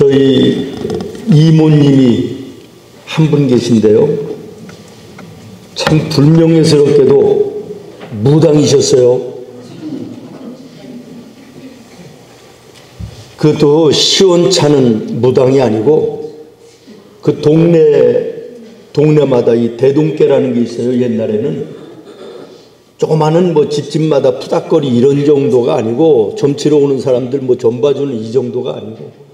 저희 이모님이 한 분 계신데요. 참 불명예스럽게도 무당이셨어요. 그것도 시원찮은 무당이 아니고 그 동네마다 이 대동께라는 게 있어요. 옛날에는 조그마한 뭐 집집마다 푸닥거리 이런 정도가 아니고 점치러 오는 사람들 뭐 점 봐주는 이 정도가 아니고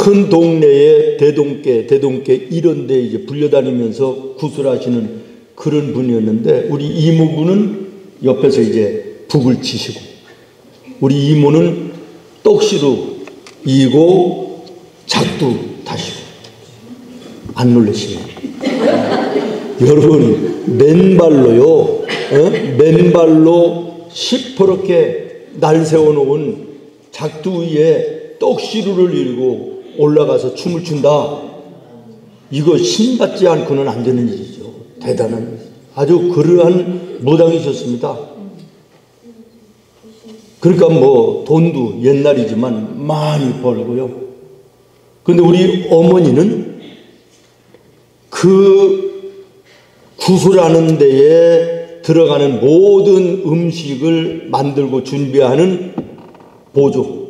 큰 동네에 대동께 이런 데 이제 불려다니면서 구슬하시는 그런 분이었는데, 우리 이모부는 옆에서 이제 북을 치시고 우리 이모는 떡시루 이고 작두 다시고. 안 놀라시나요? 여러분, 맨발로요, 맨발로 시퍼렇게 날 세워놓은 작두 위에 떡시루를 일고 올라가서 춤을 춘다. 이거 신받지 않고는 안 되는 일이죠. 대단한 일. 아주 그러한 무당이셨습니다. 그러니까 뭐 돈도 옛날이지만 많이 벌고요. 그런데 우리 어머니는 그 구슬하는 데에 들어가는 모든 음식을 만들고 준비하는 보조,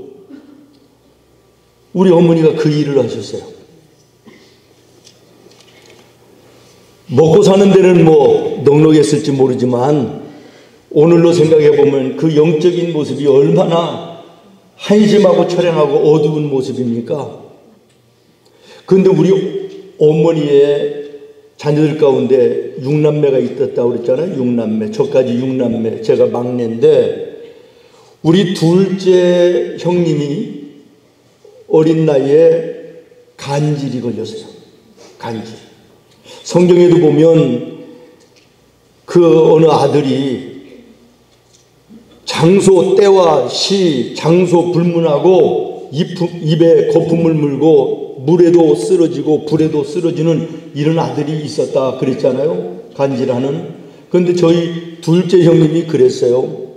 우리 어머니가 그 일을 하셨어요. 먹고 사는 데는 뭐 넉넉했을지 모르지만 오늘로 생각해 보면 그 영적인 모습이 얼마나 한심하고 처량하고 어두운 모습입니까? 그런데 우리 어머니의 자녀들 가운데 6남매가 있었다고 그랬잖아요. 6남매. 저까지 6남매. 제가 막내인데 우리 둘째 형님이 어린 나이에 간질이 걸렸어요. 간질. 성경에도 보면 그 어느 아들이 장소 때와 시, 장소 불문하고 입에 거품을 물고 물에도 쓰러지고 불에도 쓰러지는 이런 아들이 있었다 그랬잖아요. 간질하는. 그런데 저희 둘째 형님이 그랬어요.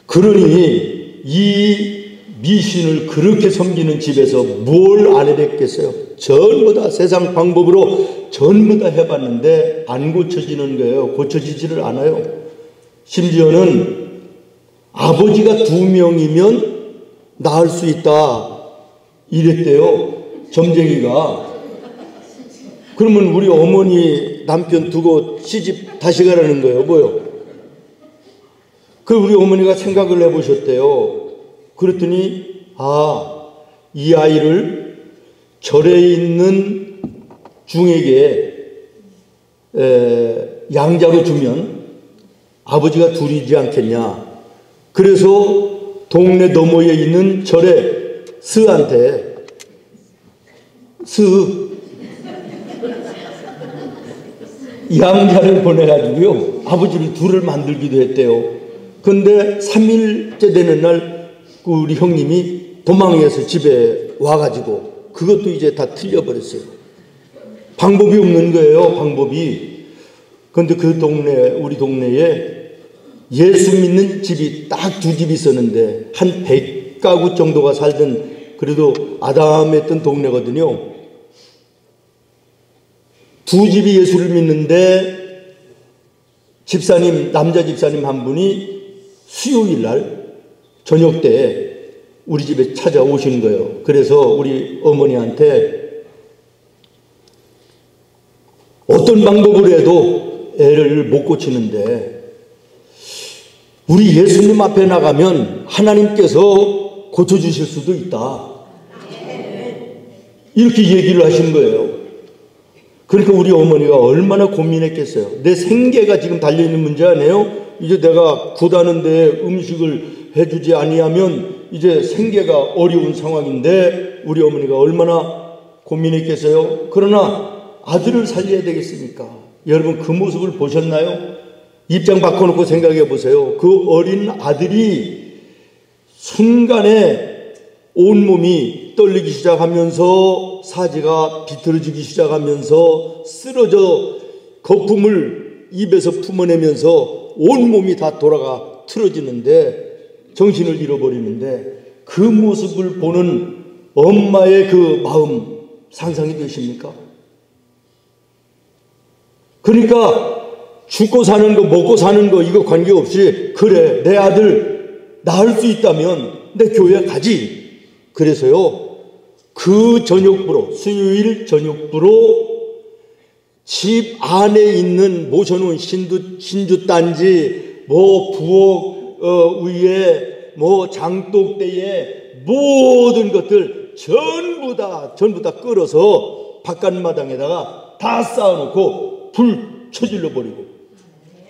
그러니 이 미신을 그렇게 섬기는 집에서 뭘 안 해봤겠어요? 전부 다 세상 방법으로 전부 다 해봤는데 안 고쳐지는 거예요. 고쳐지지를 않아요. 심지어는 아버지가 2명이면 낳을 수 있다 이랬대요. 점쟁이가. 그러면 우리 어머니 남편 두고 시집 다시 가라는 거예요. 뭐요? 그 우리 어머니가 생각을 해보셨대요. 그랬더니 이 아이를 절에 있는 중에게 양자로 주면 아버지가 둘이지 않겠냐. 그래서 동네 너머에 있는 절에 스한테 양자를 보내가지고요 아버지를 둘을 만들기도 했대요. 근데 3일째 되는 날 우리 형님이 도망해서 집에 와가지고 그것도 이제 다 틀려버렸어요. 방법이 없는 거예요. 방법이. 그런데 그 동네, 우리 동네에 예수 믿는 집이 딱 2집 있었는데 한 100가구 정도가 살던, 그래도 아담했던 동네거든요. 2집이 예수를 믿는데 집사님, 남자 집사님 한 분이 수요일 날 저녁 때 우리 집에 찾아오시는 거예요. 그래서 우리 어머니한테 어떤 방법으로 해도 애를 못 고치는데 우리 예수님 앞에 나가면 하나님께서 고쳐주실 수도 있다. 이렇게 얘기를 하신 거예요. 그러니까 우리 어머니가 얼마나 고민했겠어요. 내 생계가 지금 달려있는 문제 아니에요? 이제 내가 굿하는데 음식을 해주지 아니하면 이제 생계가 어려운 상황인데 우리 어머니가 얼마나 고민했겠어요. 그러나 아들을 살려야 되겠습니까? 여러분 그 모습을 보셨나요? 입장 바꿔놓고 생각해 보세요. 그 어린 아들이 순간에 온몸이 떨리기 시작하면서 사지가 비틀어지기 시작하면서 쓰러져 거품을 입에서 품어내면서 온몸이 다 돌아가 틀어지는데 정신을 잃어버리는데 그 모습을 보는 엄마의 그 마음 상상이 되십니까? 그러니까 죽고 사는 거 먹고 사는 거 이거 관계없이 그래 내 아들 낳을 수 있다면 내 교회 가지. 그래서요 그 저녁부로 수요일 저녁부로 집 안에 있는 모셔놓은 신주 단지 뭐 부엌 위에 뭐 장독대에 모든 것들 전부 다 끌어서 바깥마당에다가 다 쌓아놓고 불 쳐질러 버리고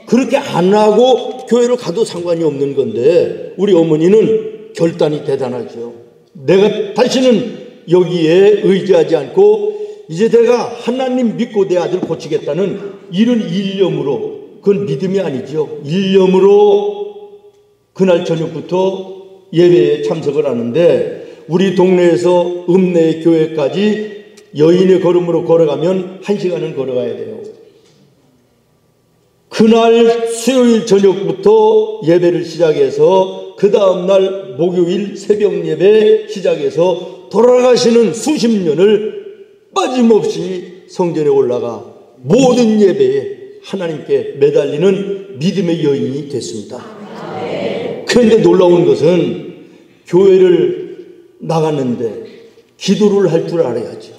그렇게 안 하고 교회를 가도 상관이 없는 건데 우리 어머니는 결단이 대단하죠. 내가 다시는 여기에 의지하지 않고 이제 내가 하나님 믿고 내 아들 고치겠다는 이런 일념으로, 그건 믿음이 아니죠. 일념으로 그날 저녁부터 예배에 참석을 하는데 우리 동네에서 읍내 교회까지 여인의 걸음으로 걸어가면 1시간은 걸어가야 돼요. 그날 수요일 저녁부터 예배를 시작해서 그 다음날 목요일 새벽 예배 시작해서 돌아가시는 수십 년을 빠짐없이 성전에 올라가 모든 예배에 하나님께 매달리는 믿음의 여인이 됐습니다. 그런데 놀라운 것은 교회를 나갔는데 기도를 할 줄 알아야죠.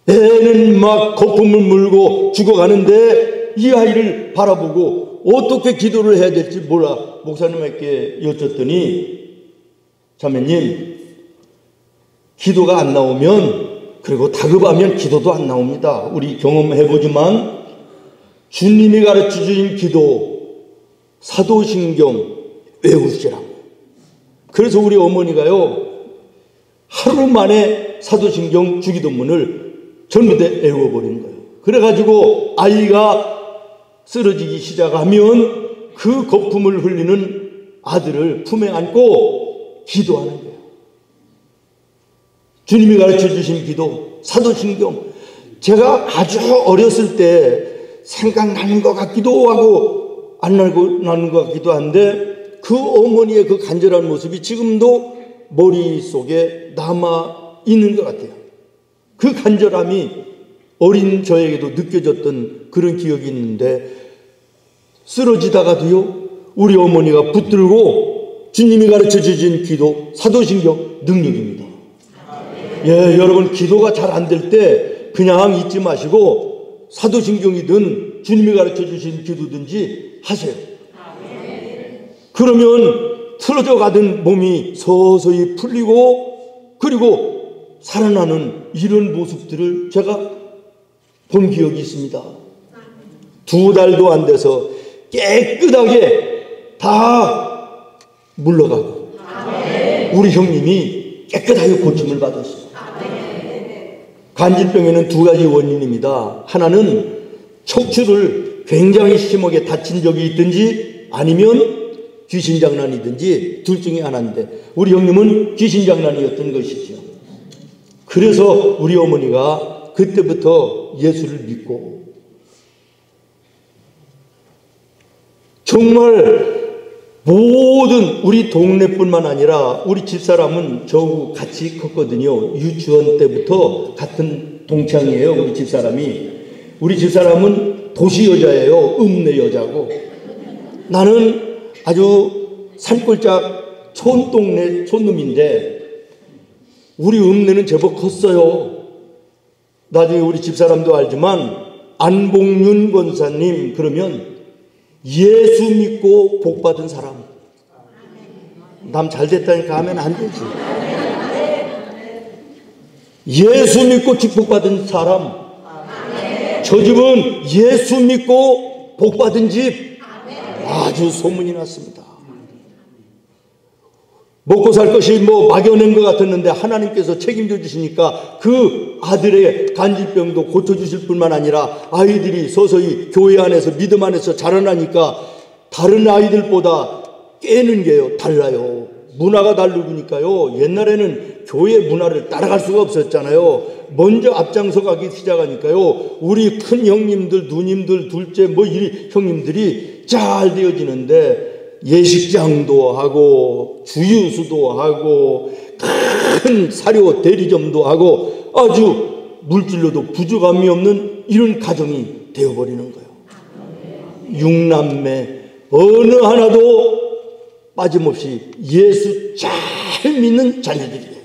애는 막 거품을 물고 죽어가는데 이 아이를 바라보고 어떻게 기도를 해야 될지 몰라 목사님에게 여쭸더니 자매님 기도가 안 나오면 그리고 다급하면 기도도 안 나옵니다. 우리 경험해보지만 주님이 가르쳐 주신 기도 사도신경 외우시라고. 그래서 우리 어머니가요 하루 만에 사도신경 주기도문을 전부 다 외워버린 거예요. 그래가지고 아이가 쓰러지기 시작하면 그 거품을 흘리는 아들을 품에 안고 기도하는 거예요. 주님이 가르쳐 주신 기도 사도신경, 제가 아주 어렸을 때 생각나는 것 같기도 하고 안 나는 것 같기도 한데 그 어머니의 그 간절한 모습이 지금도 머릿속에 남아 있는 것 같아요. 그 간절함이 어린 저에게도 느껴졌던 그런 기억이 있는데 쓰러지다가도요 우리 어머니가 붙들고 주님이 가르쳐 주신 기도 사도신경 능력입니다. 예, 여러분 기도가 잘 안 될 때 그냥 잊지 마시고 사도신경이든 주님이 가르쳐 주신 기도든지 하세요. 그러면 틀어져 가던 몸이 서서히 풀리고 그리고 살아나는 이런 모습들을 제가 본 기억이 있습니다. 2달도 안 돼서 깨끗하게 다 물러가고 우리 형님이 깨끗하게 고침을 받았어요. 관질병에는 2가지 원인입니다. 하나는 척추를 굉장히 심하게 다친 적이 있든지 아니면 귀신장난이든지 둘 중에 하나인데 우리 형님은 귀신장난이었던 것이죠. 그래서 우리 어머니가 그때부터 예수를 믿고 정말 모든 우리 동네뿐만 아니라 우리 집사람은 저하고 같이 컸거든요. 유치원 때부터 같은 동창이에요. 우리 집사람이. 우리 집사람은 도시 여자예요. 읍내 여자고. 나는 아주 산골짝 촌동네 촌놈인데 우리 읍내는 제법 컸어요. 나중에 우리 집사람도 알지만 안봉윤 권사님 그러면 예수 믿고 복 받은 사람. 남 잘 됐다니까 하면 안 되지. 예수 믿고 축복받은 사람. 저 집은 예수 믿고 복 받은 집. 아주 소문이 났습니다. 먹고 살 것이 막연한 것 같았는데 하나님께서 책임져 주시니까 그 아들의 간질병도 고쳐주실 뿐만 아니라 아이들이 서서히 교회 안에서 믿음 안에서 자라나니까 다른 아이들보다 깨는 게요 달라요. 문화가 다르니까요. 옛날에는 교회 문화를 따라갈 수가 없었잖아요. 먼저 앞장서 가기 시작하니까요. 우리 큰 형님들, 누님들, 둘째 이 형님들이 잘 되어지는데 예식장도 하고 주유소도 하고 큰 사료 대리점도 하고 아주 물질로도 부족함이 없는 이런 가정이 되어버리는 거예요. 육남매 어느 하나도 빠짐없이 예수 잘 믿는 자녀들이에요.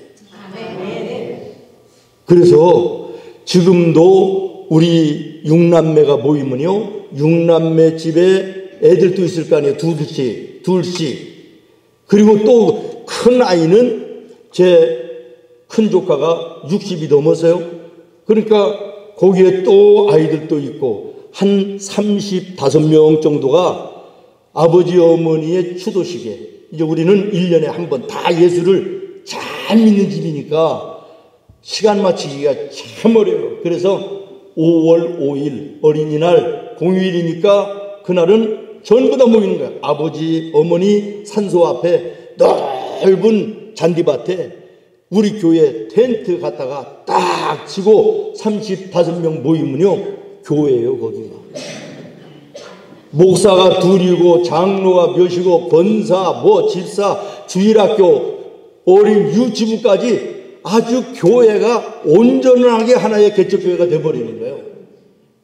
그래서 지금도 우리 육남매가 모이면요, 육남매 집에 애들도 있을 거 아니에요. 둘씩. 그리고 또 큰 아이는 제 큰 조카가 60이 넘어서요. 그러니까 거기에 또 아이들도 있고 한 35명 정도가 아버지 어머니의 추도식에, 이제 우리는 1년에 한 번 다 예수를 잘 믿는 집이니까 시간 맞추기가 참 어려워요. 그래서 5월 5일 어린이날 공휴일이니까 그날은 전부 다 모이는 거야. 아버지, 어머니 산소 앞에 넓은 잔디밭에 우리 교회 텐트 갖다가 딱 치고 35명 모이면요, 교회예요. 거기가 목사가 둘이고 장로가 몇이고 권사, 집사, 주일학교, 어린 유치부까지 아주 교회가 온전하게 하나의 개척교회가 돼버리는 거예요.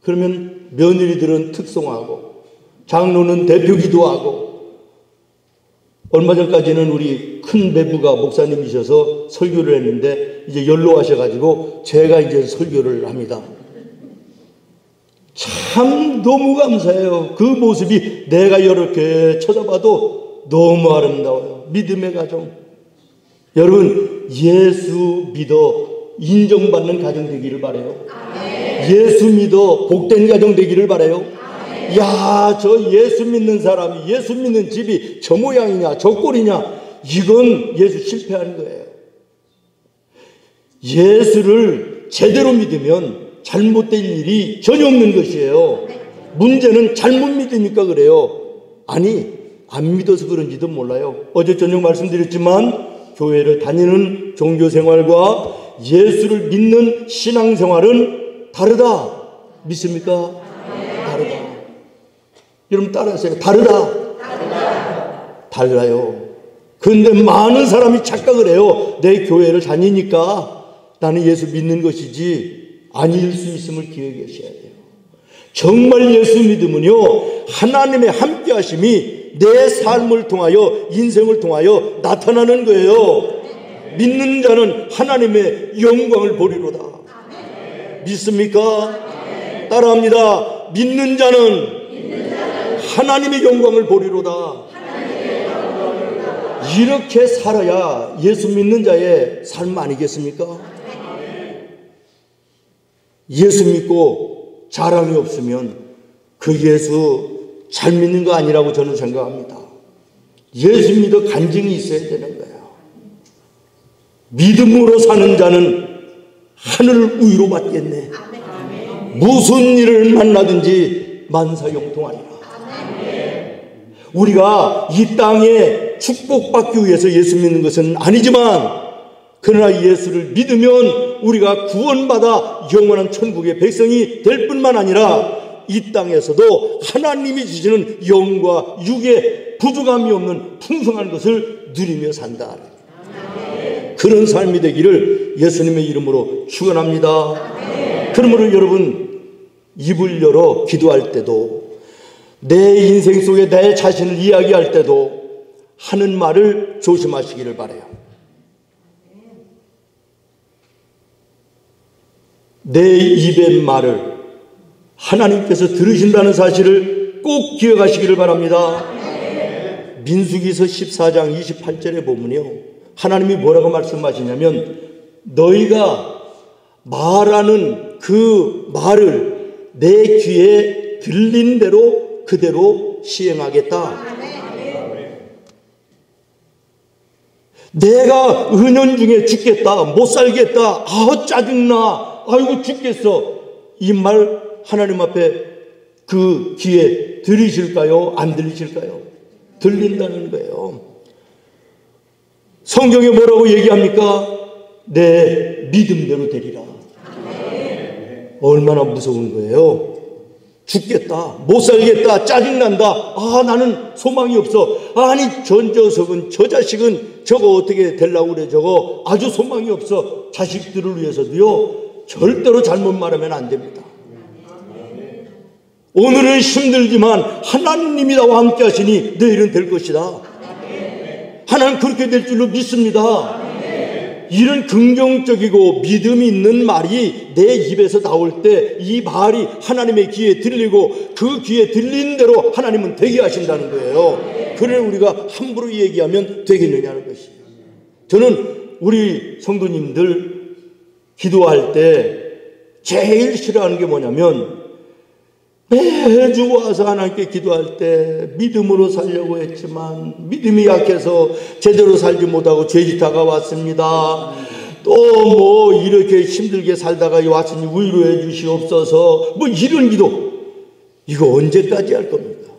그러면 며느리들은 특송하고 장로는 대표 기도하고, 얼마 전까지는 우리 큰 배부가 목사님이셔서 설교를 했는데 이제 연로하셔가지고 제가 이제 설교를 합니다. 참 너무 감사해요. 그 모습이 내가 이렇게 쳐다봐도 너무 아름다워요. 믿음의 가정. 여러분, 예수 믿어 인정받는 가정 되기를 바라요. 예수 믿어 복된 가정 되기를 바라요. 야, 저 예수 믿는 사람이, 예수 믿는 집이 저 모양이냐 저 꼴이냐, 이건 예수 실패하는 거예요. 예수를 제대로 믿으면 잘못된 일이 전혀 없는 것이에요. 문제는 잘못 믿으니까 그래요. 아니, 안 믿어서 그런지도 몰라요. 어제 저녁 말씀드렸지만 교회를 다니는 종교생활과 예수를 믿는 신앙생활은 다르다. 믿습니까? 다르다. 여러분 따라하세요. 다르다. 달라요. 그런데 많은 사람이 착각을 해요. 내 교회를 다니니까 나는 예수 믿는 것이지 아닐 수 있음을 기억하셔야 돼요. 정말 예수 믿으면요, 하나님의 함께 하심이 내 삶을 통하여, 인생을 통하여 나타나는 거예요. 믿는 자는 하나님의 영광을 보리로다. 믿습니까? 따라합니다. 믿는 자는 하나님의 영광을 보리로다. 이렇게 살아야 예수 믿는 자의 삶 아니겠습니까? 예수 믿고 자랑이 없으면 그 예수 잘 믿는 거 아니라고 저는 생각합니다. 예수 믿어 간증이 있어야 되는 거예요. 믿음으로 사는 자는 하늘을 위로 받겠네. 무슨 일을 만나든지 만사형통하리라. 우리가 이 땅에 축복받기 위해서 예수 믿는 것은 아니지만, 그러나 예수를 믿으면 우리가 구원받아 영원한 천국의 백성이 될 뿐만 아니라 이 땅에서도 하나님이 주시는 영과 육의 부족함이 없는 풍성한 것을 누리며 산다. 그런 삶이 되기를 예수님의 이름으로 축원합니다. 그러므로 여러분, 입을 열어 기도할 때도, 내 인생 속에 내 자신을 이야기할 때도 하는 말을 조심하시기를 바라요. 내 입의 말을 하나님께서 들으신다는 사실을 꼭 기억하시기를 바랍니다. 민수기서 14장 28절에 보면요, 하나님이 뭐라고 말씀하시냐면, 너희가 말하는 그 말을 내 귀에 들린 대로 그대로 시행하겠다. 내가 은연중에 죽겠다, 못 살겠다, 짜증나, 아이고 죽겠어, 이 말 하나님 앞에 그 귀에 들리실까요? 안 들리실까요? 들린다는 거예요. 성경에 뭐라고 얘기합니까? 내 믿음대로 되리라. 얼마나 무서운 거예요. 죽겠다, 못 살겠다, 짜증난다, 나는 소망이 없어, 아니 저 녀석은 저 자식은 저거 어떻게 되려고 그래, 저거 아주 소망이 없어. 자식들을 위해서도요 절대로 잘못 말하면 안 됩니다. 오늘은 힘들지만 하나님이 나와 함께 하시니 내일은 될 것이다. 하나님 그렇게 될 줄로 믿습니다. 이런 긍정적이고 믿음이 있는 말이 내 입에서 나올 때 이 말이 하나님의 귀에 들리고 그 귀에 들린 대로 하나님은 되게 하신다는 거예요. 그래 우리가 함부로 얘기하면 되겠느냐는 것이에요. 저는 우리 성도님들 기도할 때 제일 싫어하는 게 뭐냐면 매주 와서 하나님께 기도할 때 믿음으로 살려고 했지만 믿음이 약해서 제대로 살지 못하고 죄짓다가 왔습니다. 또 뭐 이렇게 힘들게 살다가 왔으니 위로해 주시옵소서, 뭐 이런 기도, 이거 언제까지 할 겁니까?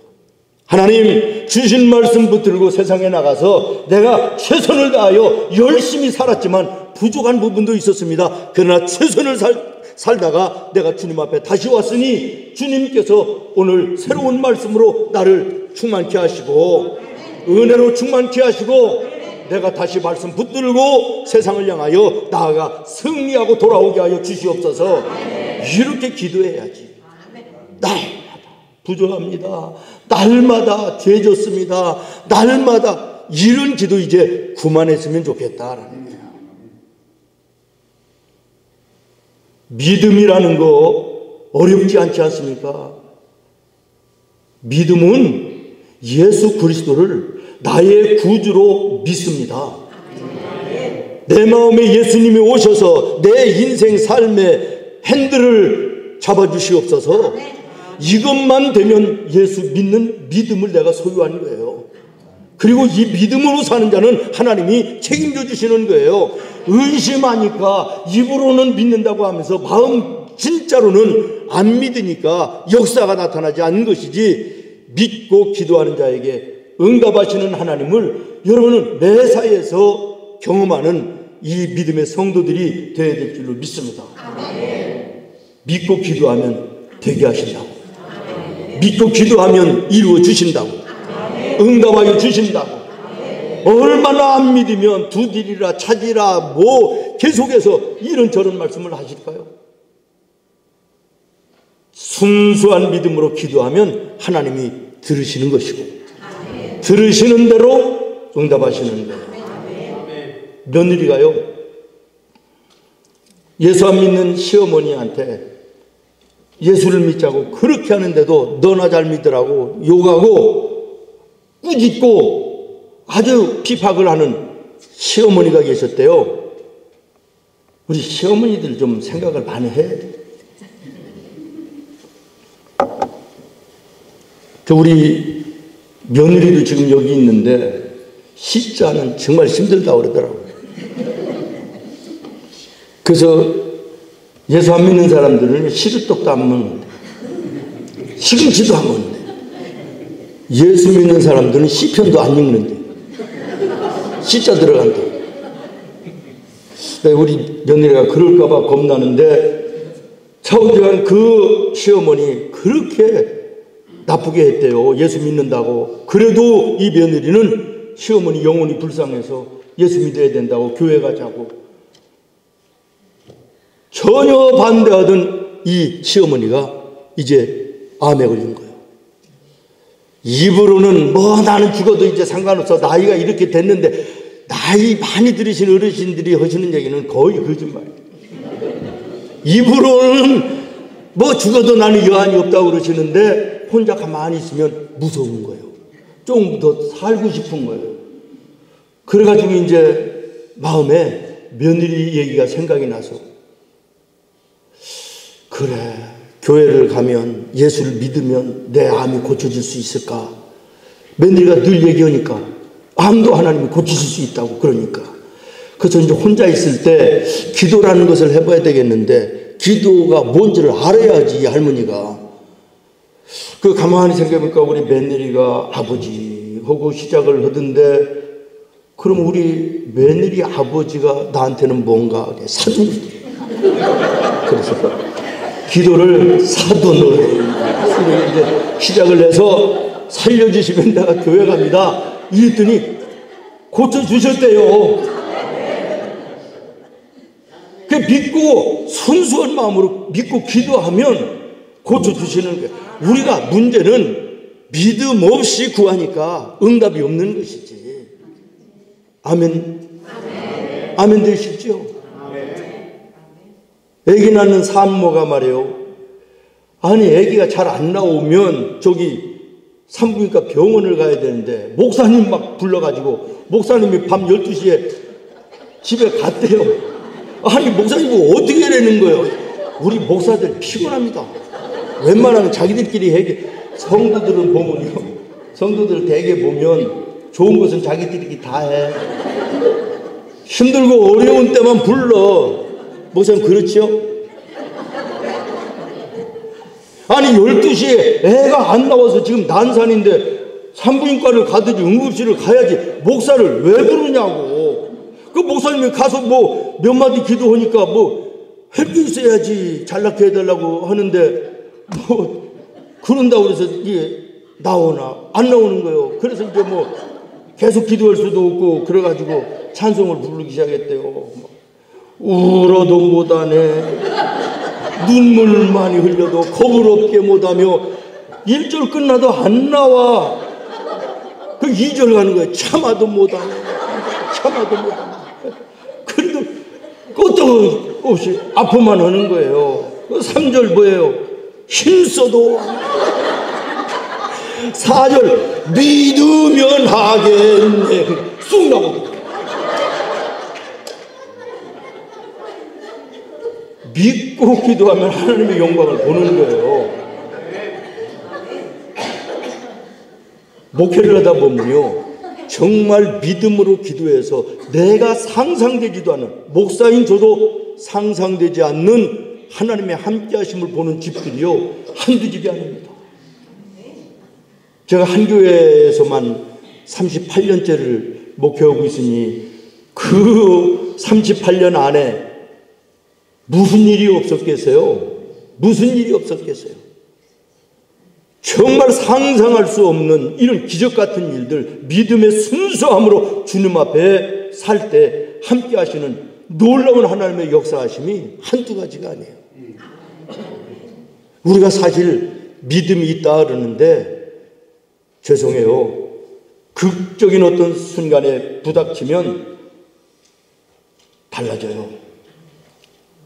하나님 주신 말씀 붙들고 세상에 나가서 내가 최선을 다하여 열심히 살았지만 부족한 부분도 있었습니다. 그러나 최선을 살다가 내가 주님 앞에 다시 왔으니 주님께서 오늘 새로운 말씀으로 나를 충만케 하시고 은혜로 충만케 하시고 내가 다시 말씀 붙들고 세상을 향하여 나아가 승리하고 돌아오게 하여 주시옵소서. 이렇게 기도해야지. 날마다 부족합니다, 날마다 죄 졌습니다, 날마다, 이런 기도 이제 그만했으면 좋겠다라는 거예요. 믿음이라는 거 어렵지 않지 않습니까? 믿음은 예수 그리스도를 나의 구주로 믿습니다. 내 마음에 예수님이 오셔서 내 인생 삶의 핸들을 잡아주시옵소서. 이것만 되면 예수 믿는 믿음을 내가 소유한 거예요. 그리고 이 믿음으로 사는 자는 하나님이 책임져 주시는 거예요. 의심하니까 입으로는 믿는다고 하면서 마음 진짜로는 안 믿으니까 역사가 나타나지 않는 것이지, 믿고 기도하는 자에게 응답하시는 하나님을 여러분은 매사에서 경험하는 이 믿음의 성도들이 되어야 될 줄로 믿습니다. 믿고 기도하면 되게 하신다고, 믿고 기도하면 이루어 주신다고, 응답하여 주신다고. 얼마나 안 믿으면 두드리라 찾으라 뭐 계속해서 이런저런 말씀을 하실까요? 순수한 믿음으로 기도하면 하나님이 들으시는 것이고 들으시는 대로 응답하시는 거예요. 며느리가요 예수 안 믿는 시어머니한테 예수를 믿자고 그렇게 하는데도 너나 잘 믿으라고 욕하고 꾸짖고 아주 비박을 하는 시어머니가 계셨대요. 우리 시어머니들 좀 생각을 많이 해야 돼. 우리 며느리도 지금 여기 있는데 시자는 정말 힘들다고 그러더라고요. 그래서 예수 안 믿는 사람들은 시루떡도 안 먹는데, 시금치도 안 먹는데, 예수 믿는 사람들은 시편도 안 읽는데 시자 들어간다. 우리 며느리가 그럴까봐 겁나는데 차오지간 그 시어머니 그렇게 나쁘게 했대요. 예수 믿는다고. 그래도 이 며느리는 시어머니 영혼이 불쌍해서 예수 믿어야 된다고 교회 가자고. 전혀 반대하던 이 시어머니가 이제 암에 걸린 거예요. 입으로는 뭐 나는 죽어도 이제 상관없어, 나이가 이렇게 됐는데, 나이 많이 들으신 어르신들이 하시는 얘기는 거의 거짓말이에요. 입으로는 뭐 죽어도 나는 여한이 없다고 그러시는데 혼자 가만히 있으면 무서운 거예요. 좀 더 살고 싶은 거예요. 그래가지고 이제 마음에 며느리 얘기가 생각이 나서, 그래 교회를 가면 예수를 믿으면 내 암이 고쳐질 수 있을까? 며느리가 늘 얘기하니까 암도 하나님이 고치실 수 있다고 그러니까. 그래서 이제 혼자 있을 때 기도라는 것을 해봐야 되겠는데, 기도가 뭔지를 알아야지 할머니가. 그 가만히 생각해보니까 우리 며느리가 아버지 하고 시작을 하던데, 그럼 우리 며느리 아버지가 나한테는 뭔가 사돈. 그래서 기도를 사돈으로 이제 시작을 해서 살려주시면 내가 교회 갑니다. 이랬더니 고쳐주셨대요. 그 믿고 순수한 마음으로 믿고 기도하면 고쳐주시는 거예요. 우리가 문제는 믿음 없이 구하니까 응답이 없는 것이지. 아멘. 아멘 되시죠? 애기 낳는 산모가 말이에요. 아니 애기가 잘 안 나오면 저기 산부인과 병원을 가야 되는데 목사님 막 불러가지고 목사님이 밤 12시에 집에 갔대요. 아니 목사님 어떻게 해내는 거예요? 우리 목사들 피곤합니다. 웬만하면 자기들끼리 해결. 성도들은 보면요, 성도들 대개 보면 좋은 것은 자기들끼리 다 해. 힘들고 어려운 때만 불러. 목사님 그렇죠? 아니 12시에 애가 안 나와서 지금 난산인데 산부인과를 가든지 응급실을 가야지 목사를 왜 부르냐고. 그 목사님이 가서 뭐 몇 마디 기도하니까 뭐 할 게 있어야지 잘나게 해달라고 하는데 뭐 그런다고 그래서 이게 나오나 안 나오는 거예요. 그래서 이제 뭐 계속 기도할 수도 없고 그래가지고 찬송을 부르기 시작했대요. 울어도 못하네, 눈물 많이 흘려도 겁을 없게 못하며 1절 끝나도 안 나와. 그 2절 가는 거예요. 참아도 못하네, 참아도 못하네. 그래도 끝도 없이 아프만 하는 거예요. 3절 뭐예요? 힘써도. 4절 믿으면 하겠네. 쑥 나오고. 믿고 기도하면 하나님의 영광을 보는 거예요. 목회를 하다 보면요, 정말 믿음으로 기도해서 내가 상상되지도 않는, 목사인 저도 상상되지 않는 하나님의 함께 하심을 보는 집들이요 한두 집이 아닙니다. 제가 한 교회에서만 38년째를 목회하고 있으니 그 38년 안에 무슨 일이 없었겠어요? 무슨 일이 없었겠어요? 정말 상상할 수 없는 이런 기적 같은 일들, 믿음의 순수함으로 주님 앞에 살 때 함께 하시는 놀라운 하나님의 역사하심이 한두 가지가 아니에요. 우리가 사실 믿음이 있다 그러는데 죄송해요. 극적인 어떤 순간에 부닥치면 달라져요.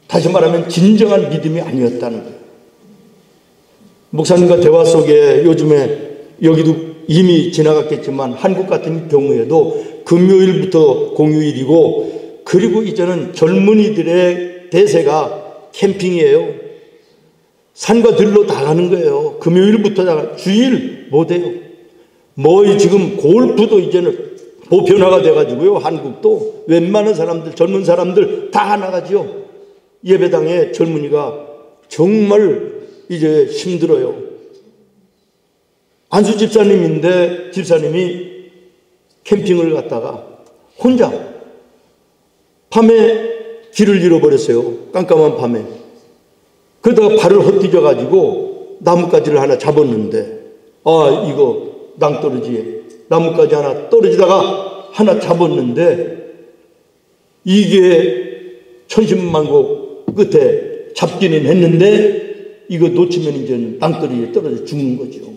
다시 말하면 진정한 믿음이 아니었다는 거예요. 목사님과 대화 속에 요즘에 여기도 이미 지나갔겠지만 한국 같은 경우에도 금요일부터 공휴일이고, 그리고 이제는 젊은이들의 대세가 캠핑이에요. 산과 들로 다 가는 거예요. 금요일부터 다 주일 못해요. 뭐 지금 골프도 이제는 보편화가 돼가지고요. 한국도 웬만한 사람들, 젊은 사람들 다 나가죠. 예배당에 젊은이가 정말 이제 힘들어요. 안수 집사님인데 집사님이 캠핑을 갔다가 혼자 밤에 길을 잃어버렸어요. 깜깜한 밤에. 그러다가 발을 헛디뎌 가지고 나뭇가지를 하나 잡았는데, 아 이거 낭떠러지에 나뭇가지 하나 떨어지다가 하나 잡았는데 이게 천신만고 끝에 잡기는 했는데 이거 놓치면 이제 낭떠러지에 떨어져 죽는 거죠.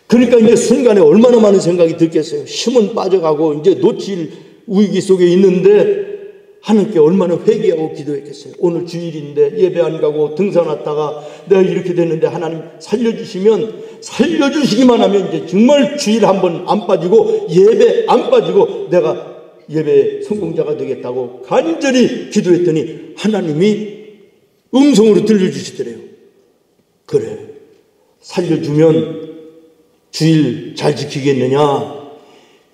그러니까 이제 순간에 얼마나 많은 생각이 들겠어요. 힘은 빠져가고 이제 놓칠 위기 속에 있는데 하나님께 얼마나 회개하고 기도했겠어요. 오늘 주일인데 예배 안 가고 등산 왔다가 내가 이렇게 됐는데 하나님 살려주시면, 살려주시기만 하면 이제 정말 주일 한 번 안 빠지고 예배 안 빠지고 내가 예배 성공자가 되겠다고 간절히 기도했더니 하나님이 음성으로 들려주시더래요. 그래, 살려주면 주일 잘 지키겠느냐?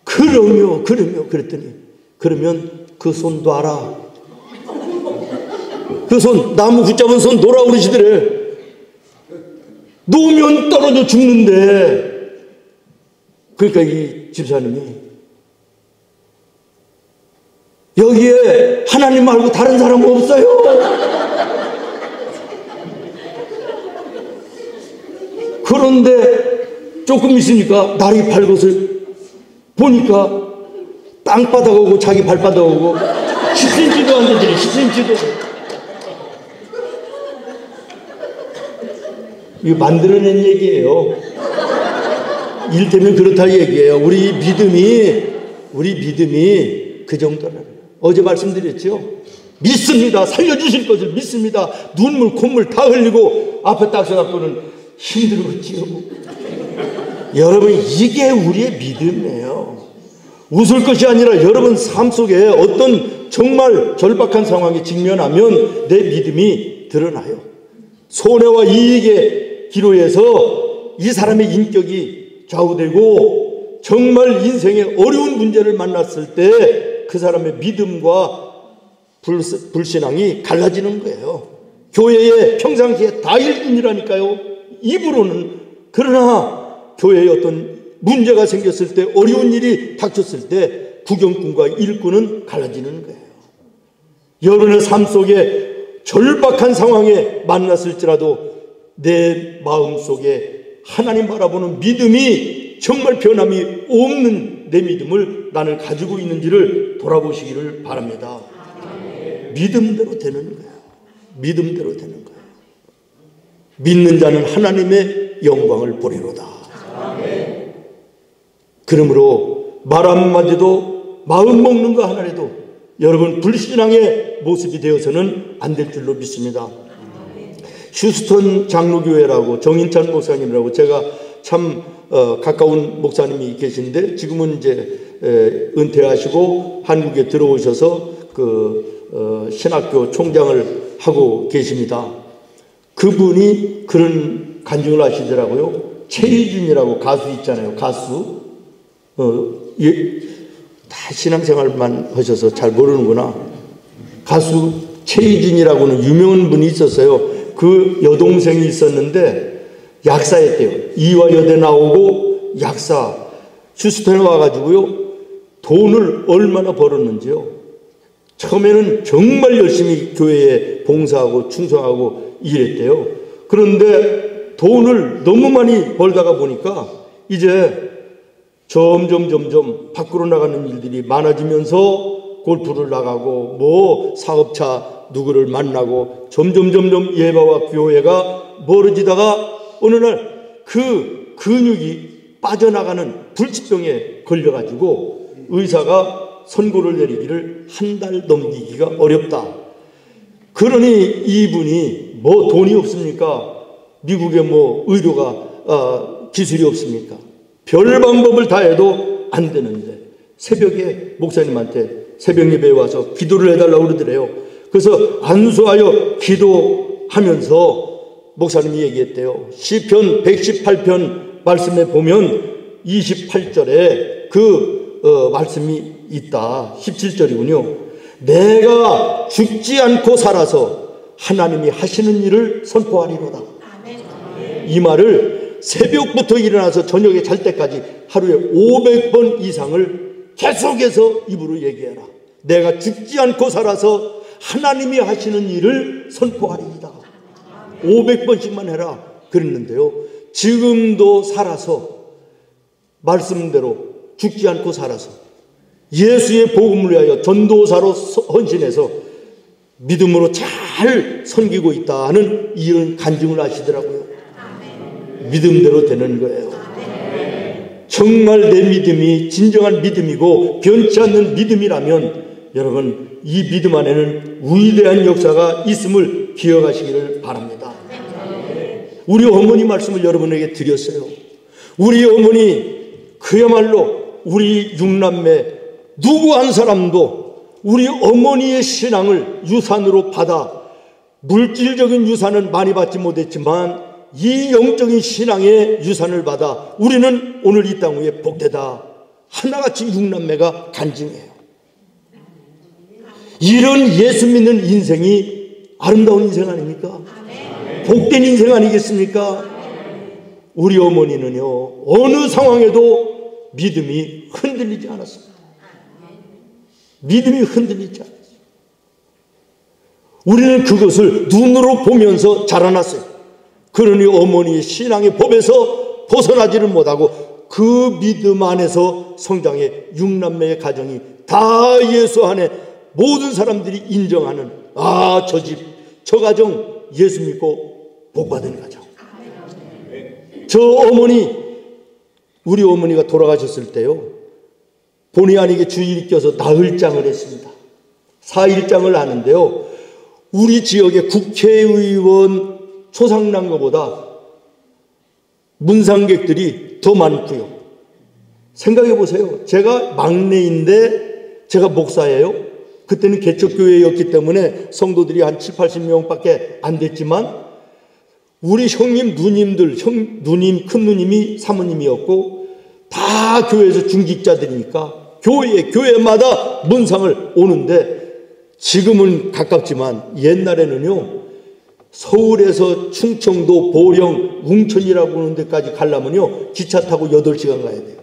그러며 그랬더니, 그러면 그 손 놔라. 그 손, 나무 붙잡은 손 놓으라 그러시더래. 놓으면 떨어져 죽는데. 그러니까 이 집사님이 여기에 하나님 말고 다른 사람 없어요. 그런데 조금 있으니까 날이 밝아서 보니까 땅바닥하고 자기 발바닥하고 10cm도 안 되지. 10cm도. 이거 만들어낸 얘기예요. 일테면 그렇다 얘기예요. 우리 믿음이 그 정도라는. 어제 말씀드렸죠. 믿습니다. 살려주실 것을 믿습니다. 눈물 콧물 다 흘리고 앞에 딱 서갖고는 힘들었지요. 여러분, 이게 우리의 믿음이에요. 웃을 것이 아니라 여러분 삶 속에 어떤 정말 절박한 상황에 직면하면 내 믿음이 드러나요. 손해와 이익의 기로에서 이 사람의 인격이 좌우되고 정말 인생의 어려운 문제를 만났을 때 그 사람의 믿음과 불신앙이 갈라지는 거예요. 교회에 평상시에 다 일꾼이라니까요. 입으로는. 그러나 교회에 어떤 문제가 생겼을 때, 어려운 일이 닥쳤을 때 구경꾼과 일꾼은 갈라지는 거예요. 여러분의 삶 속에 절박한 상황에 만났을지라도 내 마음 속에 하나님 바라보는 믿음이 정말 변함이 없는 내 믿음을 나는 가지고 있는지를 돌아보시기를 바랍니다. 믿음대로 되는 거예요. 믿음대로 되는 거예요. 믿는 자는 하나님의 영광을 보리로다. 그러므로 말 한마디도 마음 먹는 거 하나라도 여러분 불신앙의 모습이 되어서는 안 될 줄로 믿습니다. 휴스턴 장로교회라고 정인찬 목사님이라고 제가 참 가까운 목사님이 계신데 지금은 이제 은퇴하시고 한국에 들어오셔서 신학교 총장을 하고 계십니다. 그분이 그런 간증을 하시더라고요. 최희준이라고 가수 있잖아요. 가수. 다 신앙생활만 하셔서 잘 모르는구나. 가수 최희준이라고는 유명한 분이 있었어요. 그 여동생이 있었는데 약사였대요. 이화여대 나오고 약사. 휴스턴에 와가지고요. 돈을 얼마나 벌었는지요. 처음에는 정말 열심히 교회에 봉사하고 충성하고 일했대요. 그런데 돈을 너무 많이 벌다가 보니까 이제 점점 밖으로 나가는 일들이 많아지면서 골프를 나가고 뭐 사업차 누구를 만나고 점점 예배와 교회가 멀어지다가 어느 날 그 근육이 빠져나가는 불치병에 걸려가지고 의사가 선고를 내리기를 한 달 넘기기가 어렵다. 그러니 이분이 뭐 돈이 없습니까? 미국에 뭐 의료가 기술이 없습니까? 별 방법을 다 해도 안 되는데 새벽에 목사님한테 새벽 예배에 와서 기도를 해달라고 그러더래요. 그래서 안수하여 기도하면서 목사님이 얘기했대요. 시편 118편 말씀에 보면 28절에 말씀이 있다. 17절이군요. 내가 죽지 않고 살아서 하나님이 하시는 일을 선포하리로다. 이 말을 새벽부터 일어나서 저녁에 잘 때까지 하루에 500번 이상을 계속해서 입으로 얘기해라. 내가 죽지 않고 살아서 하나님이 하시는 일을 선포하리이다. 500번씩만 해라 그랬는데요. 지금도 살아서 말씀대로 죽지 않고 살아서 예수의 복음을 위하여 전도사로 헌신해서 믿음으로 잘 섬기고 있다는 이런 간증을 하시더라고요. 믿음대로 되는 거예요. 정말 내 믿음이 진정한 믿음이고 변치 않는 믿음이라면 여러분 이 믿음 안에는 위대한 역사가 있음을 기억하시기를 바랍니다. 우리 어머니 말씀을 여러분에게 드렸어요. 우리 어머니 그야말로 우리 육남매 누구 한 사람도 우리 어머니의 신앙을 유산으로 받아 물질적인 유산은 많이 받지 못했지만 이 영적인 신앙의 유산을 받아 우리는 오늘 이 땅 위에 복되다. 하나같이 육남매가 간증해요. 이런 예수 믿는 인생이 아름다운 인생 아닙니까? 복된 인생 아니겠습니까? 우리 어머니는요 어느 상황에도 믿음이 흔들리지 않았습니다. 믿음이 흔들리지 않았어요. 우리는 그것을 눈으로 보면서 자라났어요. 그러니 어머니의 신앙의 법에서 벗어나지를 못하고 그 믿음 안에서 성장해 6남매의 가정이 다 예수 안에 모든 사람들이 인정하는 저 집, 저 가정 예수 믿고 복받은 가정. 저 어머니, 우리 어머니가 돌아가셨을 때요, 본의 아니게 주일이 껴서 나흘장을 했습니다. 4일장을 하는데요, 우리 지역의 국회의원 초상난 것보다 문상객들이 더 많고요. 생각해 보세요. 제가 막내인데 제가 목사예요. 그때는 개척교회였기 때문에 성도들이 한 7, 80명밖에 안 됐지만 우리 형님, 누님들, 누님, 큰 누님이 사모님이었고 다 교회에서 중직자들이니까 교회마다 문상을 오는데, 지금은 가깝지만 옛날에는요, 서울에서 충청도, 보령, 웅천이라고 하는 데까지 가려면요 기차 타고 8시간 가야 돼요.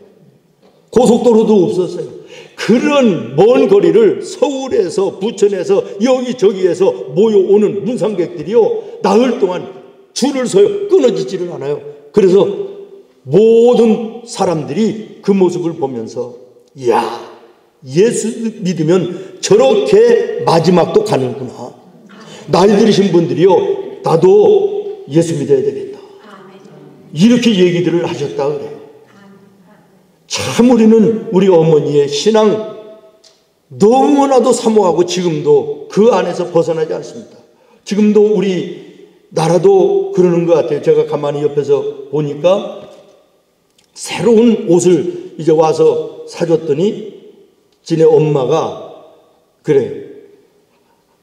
고속도로도 없었어요. 그런 먼 거리를 서울에서, 부천에서, 여기저기에서 모여오는 문상객들이요, 나흘 동안 줄을 서요. 끊어지지를 않아요. 그래서 모든 사람들이 그 모습을 보면서, 이야, 예수 믿으면 저렇게 마지막도 가는구나. 나이 들으신 분들이요, 나도 예수 믿어야 되겠다, 이렇게 얘기들을 하셨다 그래요. 참 우리는 우리 어머니의 신앙 너무나도 사모하고 지금도 그 안에서 벗어나지 않습니다. 지금도 우리 나라도 그러는 것 같아요. 제가 가만히 옆에서 보니까 새로운 옷을 이제 와서 사줬더니 지네 엄마가 그래,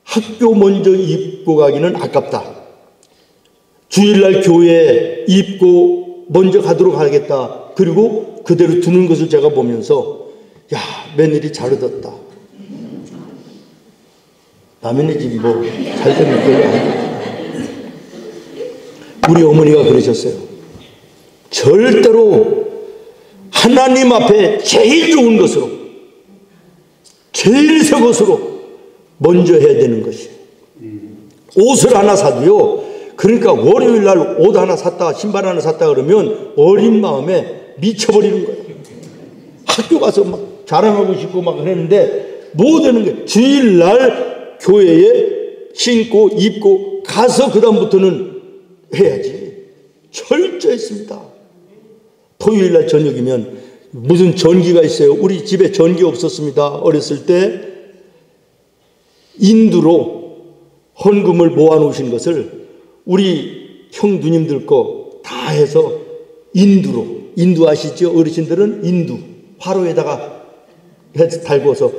학교 먼저 입고 가기는 아깝다, 주일날 교회 입고 먼저 가도록 하겠다, 그리고 그대로 두는 것을 제가 보면서, 야, 며느리 잘 얻었다. 남의 집 뭐 잘 되는 거야. 우리 어머니가 그러셨어요. 절대로 하나님 앞에 제일 좋은 것으로, 제일 새 것으로 먼저 해야 되는 것이에요. 옷을 하나 사도요, 그러니까 월요일 날 옷 하나 샀다, 신발 하나 샀다 그러면 어린 마음에 미쳐버리는 거예요. 학교 가서 막 자랑하고 싶고 막 그랬는데 뭐 되는 거예요. 주일 날 교회에 신고 입고 가서 그 다음부터는 해야지. 철저했습니다. 토요일 날 저녁이면 무슨 전기가 있어요. 우리 집에 전기 없었습니다. 어렸을 때 인두로 헌금을 모아놓으신 것을 우리 형 누님들 거 다 해서 인두로, 인두 아시죠? 어르신들은 인두 화로에다가 달궈서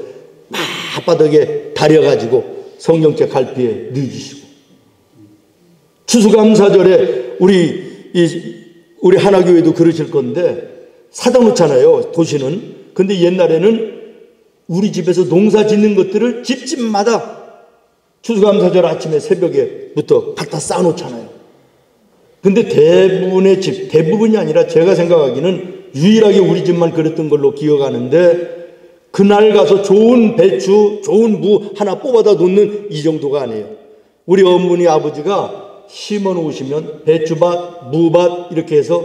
앞바닥에 다려가지고 성경책 갈피에 넣어주시고, 추수감사절에 우리 하나교회도 그러실 건데 사다 놓잖아요, 도시는. 근데 옛날에는 우리 집에서 농사 짓는 것들을 집집마다 추수감사절 아침에 새벽에부터 갖다 쌓아놓잖아요. 근데 대부분의 집, 대부분이 아니라 제가 생각하기는 유일하게 우리 집만 그랬던 걸로 기억하는데, 그날 가서 좋은 배추, 좋은 무 하나 뽑아다 놓는 이 정도가 아니에요. 우리 어머니 아버지가 심어 놓으시면 배추밭, 무밭 이렇게 해서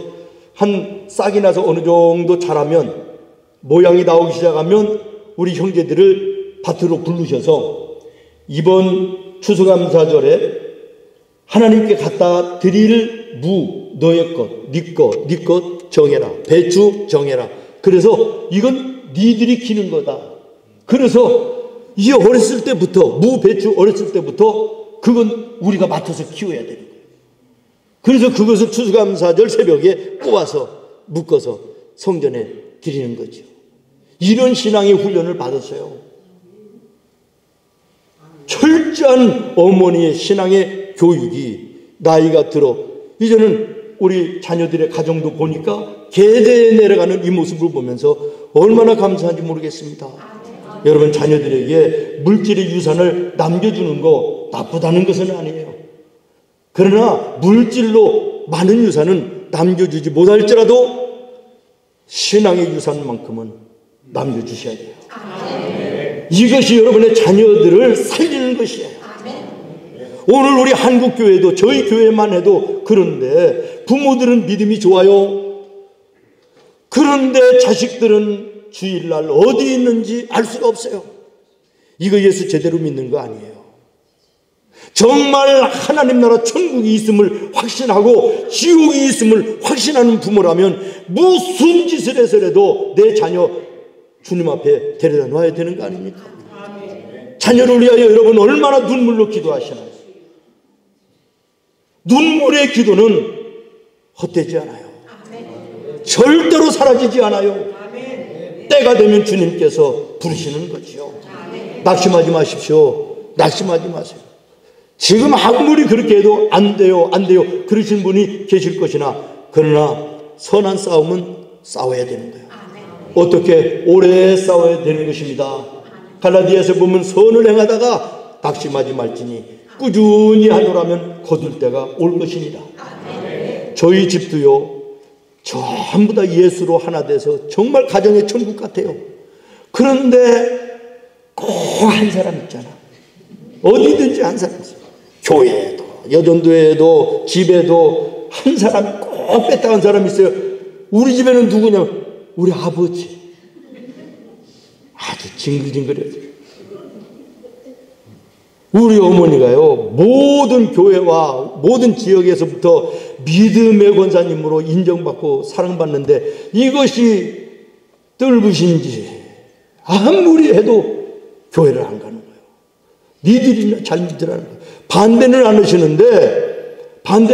한 싹이 나서 어느 정도 자라면, 모양이 나오기 시작하면 우리 형제들을 밭으로 부르셔서 이번 추수감사절에 하나님께 갖다 드릴 무, 너의 것, 네 것 정해라. 배추 정해라. 그래서 이건 니들이 키는 거다. 그래서 이게 어렸을 때부터, 무, 배추 어렸을 때부터 그건 우리가 맡아서 키워야 되는 거예요. 그래서 그것을 추수감사절 새벽에 뽑아서 묶어서 성전에 드리는 거죠. 이런 신앙의 훈련을 받았어요. 철저한 어머니의 신앙의 교육이 나이가 들어 이제는 우리 자녀들의 가정도 보니까 계대에 내려가는 이 모습을 보면서 얼마나 감사한지 모르겠습니다. 여러분, 자녀들에게 물질의 유산을 남겨주는 거 나쁘다는 것은 아니에요. 그러나 물질로 많은 유산은 남겨주지 못할지라도 신앙의 유산만큼은 남겨주셔야 돼요. 이것이 여러분의 자녀들을 살리는 것이에요. 오늘 우리 한국교회도, 저희 교회만 해도 그런데 부모들은 믿음이 좋아요. 그런데 자식들은 주일날 어디 있는지 알 수가 없어요. 이거 예수 제대로 믿는 거 아니에요. 정말 하나님 나라 천국이 있음을 확신하고 지옥이 있음을 확신하는 부모라면 무슨 짓을 해서라도 내 자녀 주님 앞에 데려다 놔야 되는 거 아닙니까? 자녀를 위하여 여러분 얼마나 눈물로 기도하시나요? 눈물의 기도는 헛되지 않아요. 절대로 사라지지 않아요. 때가 되면 주님께서 부르시는 거지요. 낙심하지 마십시오. 낙심하지 마세요. 지금 아무리 그렇게 해도 안 돼요, 안 돼요 그러신 분이 계실 것이나, 그러나 선한 싸움은 싸워야 되는 거예요. 어떻게? 오래 싸워야 되는 것입니다. 갈라디아서 보면 선을 행하다가 낙심하지 말지니 꾸준히 하노라면 거둘 때가 올 것입니다. 저희 집도요, 전부 다 예수로 하나 돼서 정말 가정의 천국 같아요. 그런데 꼭 한 사람 있잖아. 어디든지 한 사람 있어요. 교회에도 여전도에도 집에도 한 사람 꼭 뺐다간 사람이 있어요. 우리 집에는 누구냐면 우리 아버지. 아주 징글징글해요. 우리 어머니가요, 모든 교회와 모든 지역에서부터 믿음의 권사님으로 인정받고 사랑받는데 이것이 뜰부신지 아무리 해도 교회를 안 가는 거예요. 니들이나 잘 믿으라는 거예요. 반대는 안 하시는데 안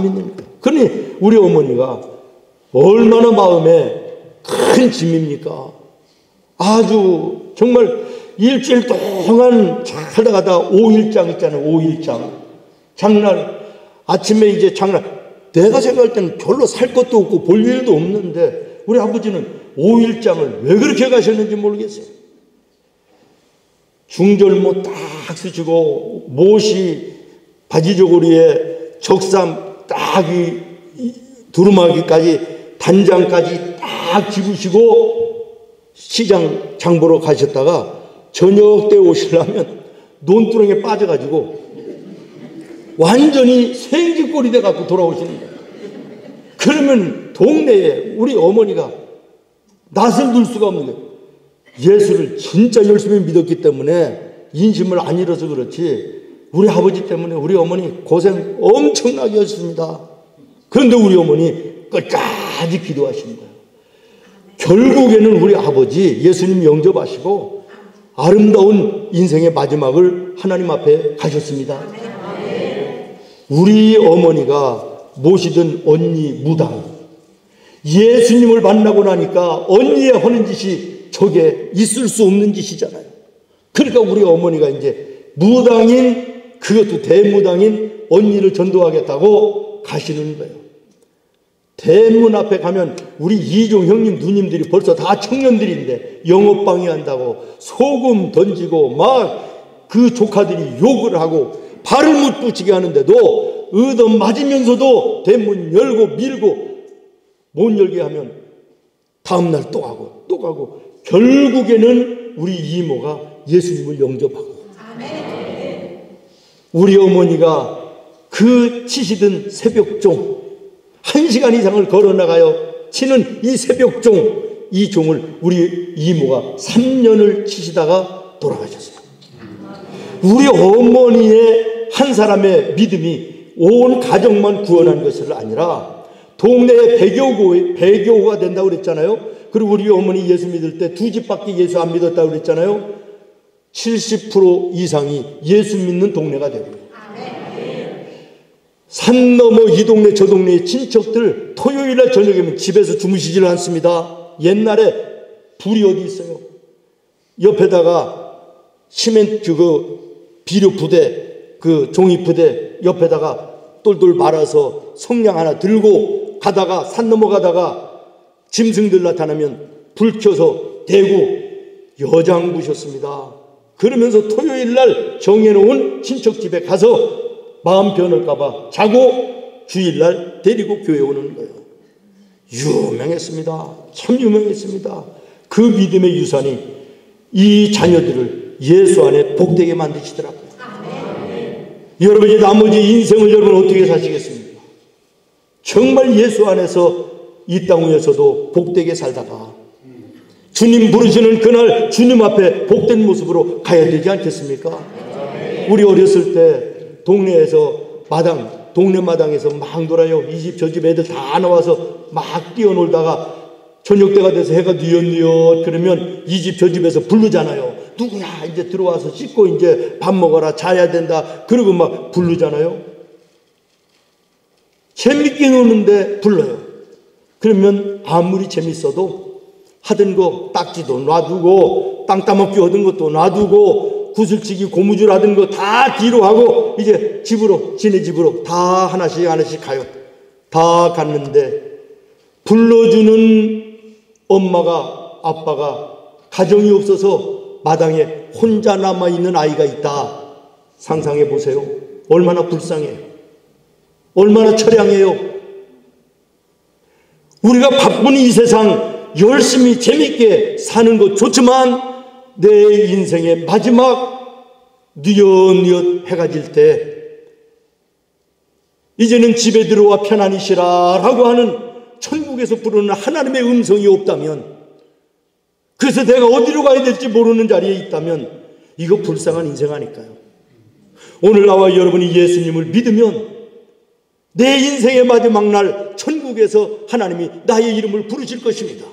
믿는 거예요. 그러니 우리 어머니가 얼마나 마음에 큰 짐입니까? 아주 정말 일주일 동안 잘 하다가다 5일장 있잖아요. 5일장. 장날, 아침에 이제 장날. 내가 생각할 때는 별로 살 것도 없고 볼 일도 없는데 우리 아버지는 5일장을 왜 그렇게 가셨는지 모르겠어요. 중절모 딱 쓰시고 못이 바지 저고리에 적삼 딱 이 두루마기까지 단장까지 딱 집으시고 시장 장보러 가셨다가 저녁 때 오시려면 논두렁에 빠져가지고 완전히 생쥐꼴이 돼갖고 돌아오시는 거예요. 그러면 동네에 우리 어머니가 낯을 둘 수가 없는 거예요. 예수를 진짜 열심히 믿었기 때문에 인심을 안 잃어서 그렇지 우리 아버지 때문에 우리 어머니 고생 엄청나게 하셨습니다. 그런데 우리 어머니 끝까지 기도하시는 거예요. 결국에는 우리 아버지 예수님 영접하시고 아름다운 인생의 마지막을 하나님 앞에 가셨습니다. 우리 어머니가 모시던 언니 무당, 예수님을 만나고 나니까 언니의 하는 짓이 저게 있을 수 없는 짓이잖아요. 그러니까 우리 어머니가 이제 무당인, 그것도 대무당인 언니를 전도하겠다고 가시는 거예요. 대문 앞에 가면 우리 이종 형님 누님들이 벌써 다 청년들인데 영업방해 한다고 소금 던지고 막 그 조카들이 욕을 하고 발을 못 붙이게 하는데도 얻어 맞으면서도 대문 열고 밀고 못 열게 하면 다음날 또 가고 또 가고 결국에는 우리 이모가 예수님을 영접하고 우리 어머니가 그 치시던 새벽종 1시간 이상을 걸어나가요 치는 이 새벽종, 이 종을 우리 이모가 3년을 치시다가 돌아가셨어요. 우리 어머니의 한 사람의 믿음이 온 가정만 구원한 것이 아니라 동네에 배교가 된다고 그랬잖아요. 그리고 우리 어머니 예수 믿을 때 2집밖에 예수 안 믿었다고 그랬잖아요. 70% 이상이 예수 믿는 동네가 되고요. 산 너머 이 동네 저 동네의 친척들 토요일날 저녁이면 집에서 주무시질 않습니다. 옛날에 불이 어디 있어요? 옆에다가 시멘트 비료 부대, 종이 부대 옆에다가 똘똘 말아서 성냥 하나 들고 가다가 산 넘어가다가 짐승들 나타나면 불 켜서 대고 여장 부셨습니다. 그러면서 토요일날 정해놓은 친척 집에 가서 마음 변할까봐 자고 주일날 데리고 교회 오는 거예요. 유명했습니다. 참 유명했습니다. 그 믿음의 유산이 이 자녀들을 예수 안에 복되게 만드시더라고요. 여러분이 나머지 인생을 여러분 어떻게 사시겠습니까? 정말 예수 안에서 이 땅 위에서도 복되게 살다가 주님 부르시는 그날 주님 앞에 복된 모습으로 가야 되지 않겠습니까? 우리 어렸을 때 동네에서 동네 마당에서 막 놀아요. 이 집 저 집 애들 다 나와서 막 뛰어놀다가 저녁 때가 돼서 해가 뉘엿뉘엿 그러면 이 집 저 집에서 부르잖아요. 누구야 이제 들어와서 씻고 이제 밥 먹어라 자야 된다 그러고 막 부르잖아요. 재밌게 노는데 불러요. 그러면 아무리 재밌어도 하던 거 딱지도 놔두고 땅 따먹기 하던 것도 놔두고 구슬치기 고무줄 하던 거 다 뒤로 하고 이제 집으로 지네 집으로 다 하나씩 가요. 다 갔는데 불러주는 엄마가 아빠가 가정이 없어서 마당에 혼자 남아있는 아이가 있다. 상상해 보세요. 얼마나 불쌍해요. 얼마나 처량해요. 우리가 바쁜 이 세상 열심히 재밌게 사는 것 좋지만 내 인생의 마지막 뉘엿뉘엿 해가 질 때 이제는 집에 들어와 편안히 쉬라 라고 하는 천국에서 부르는 하나님의 음성이 없다면, 그래서 내가 어디로 가야 될지 모르는 자리에 있다면 이거 불쌍한 인생 아닐까요? 오늘 나와 여러분이 예수님을 믿으면 내 인생의 마지막 날 천국에서 하나님이 나의 이름을 부르실 것입니다.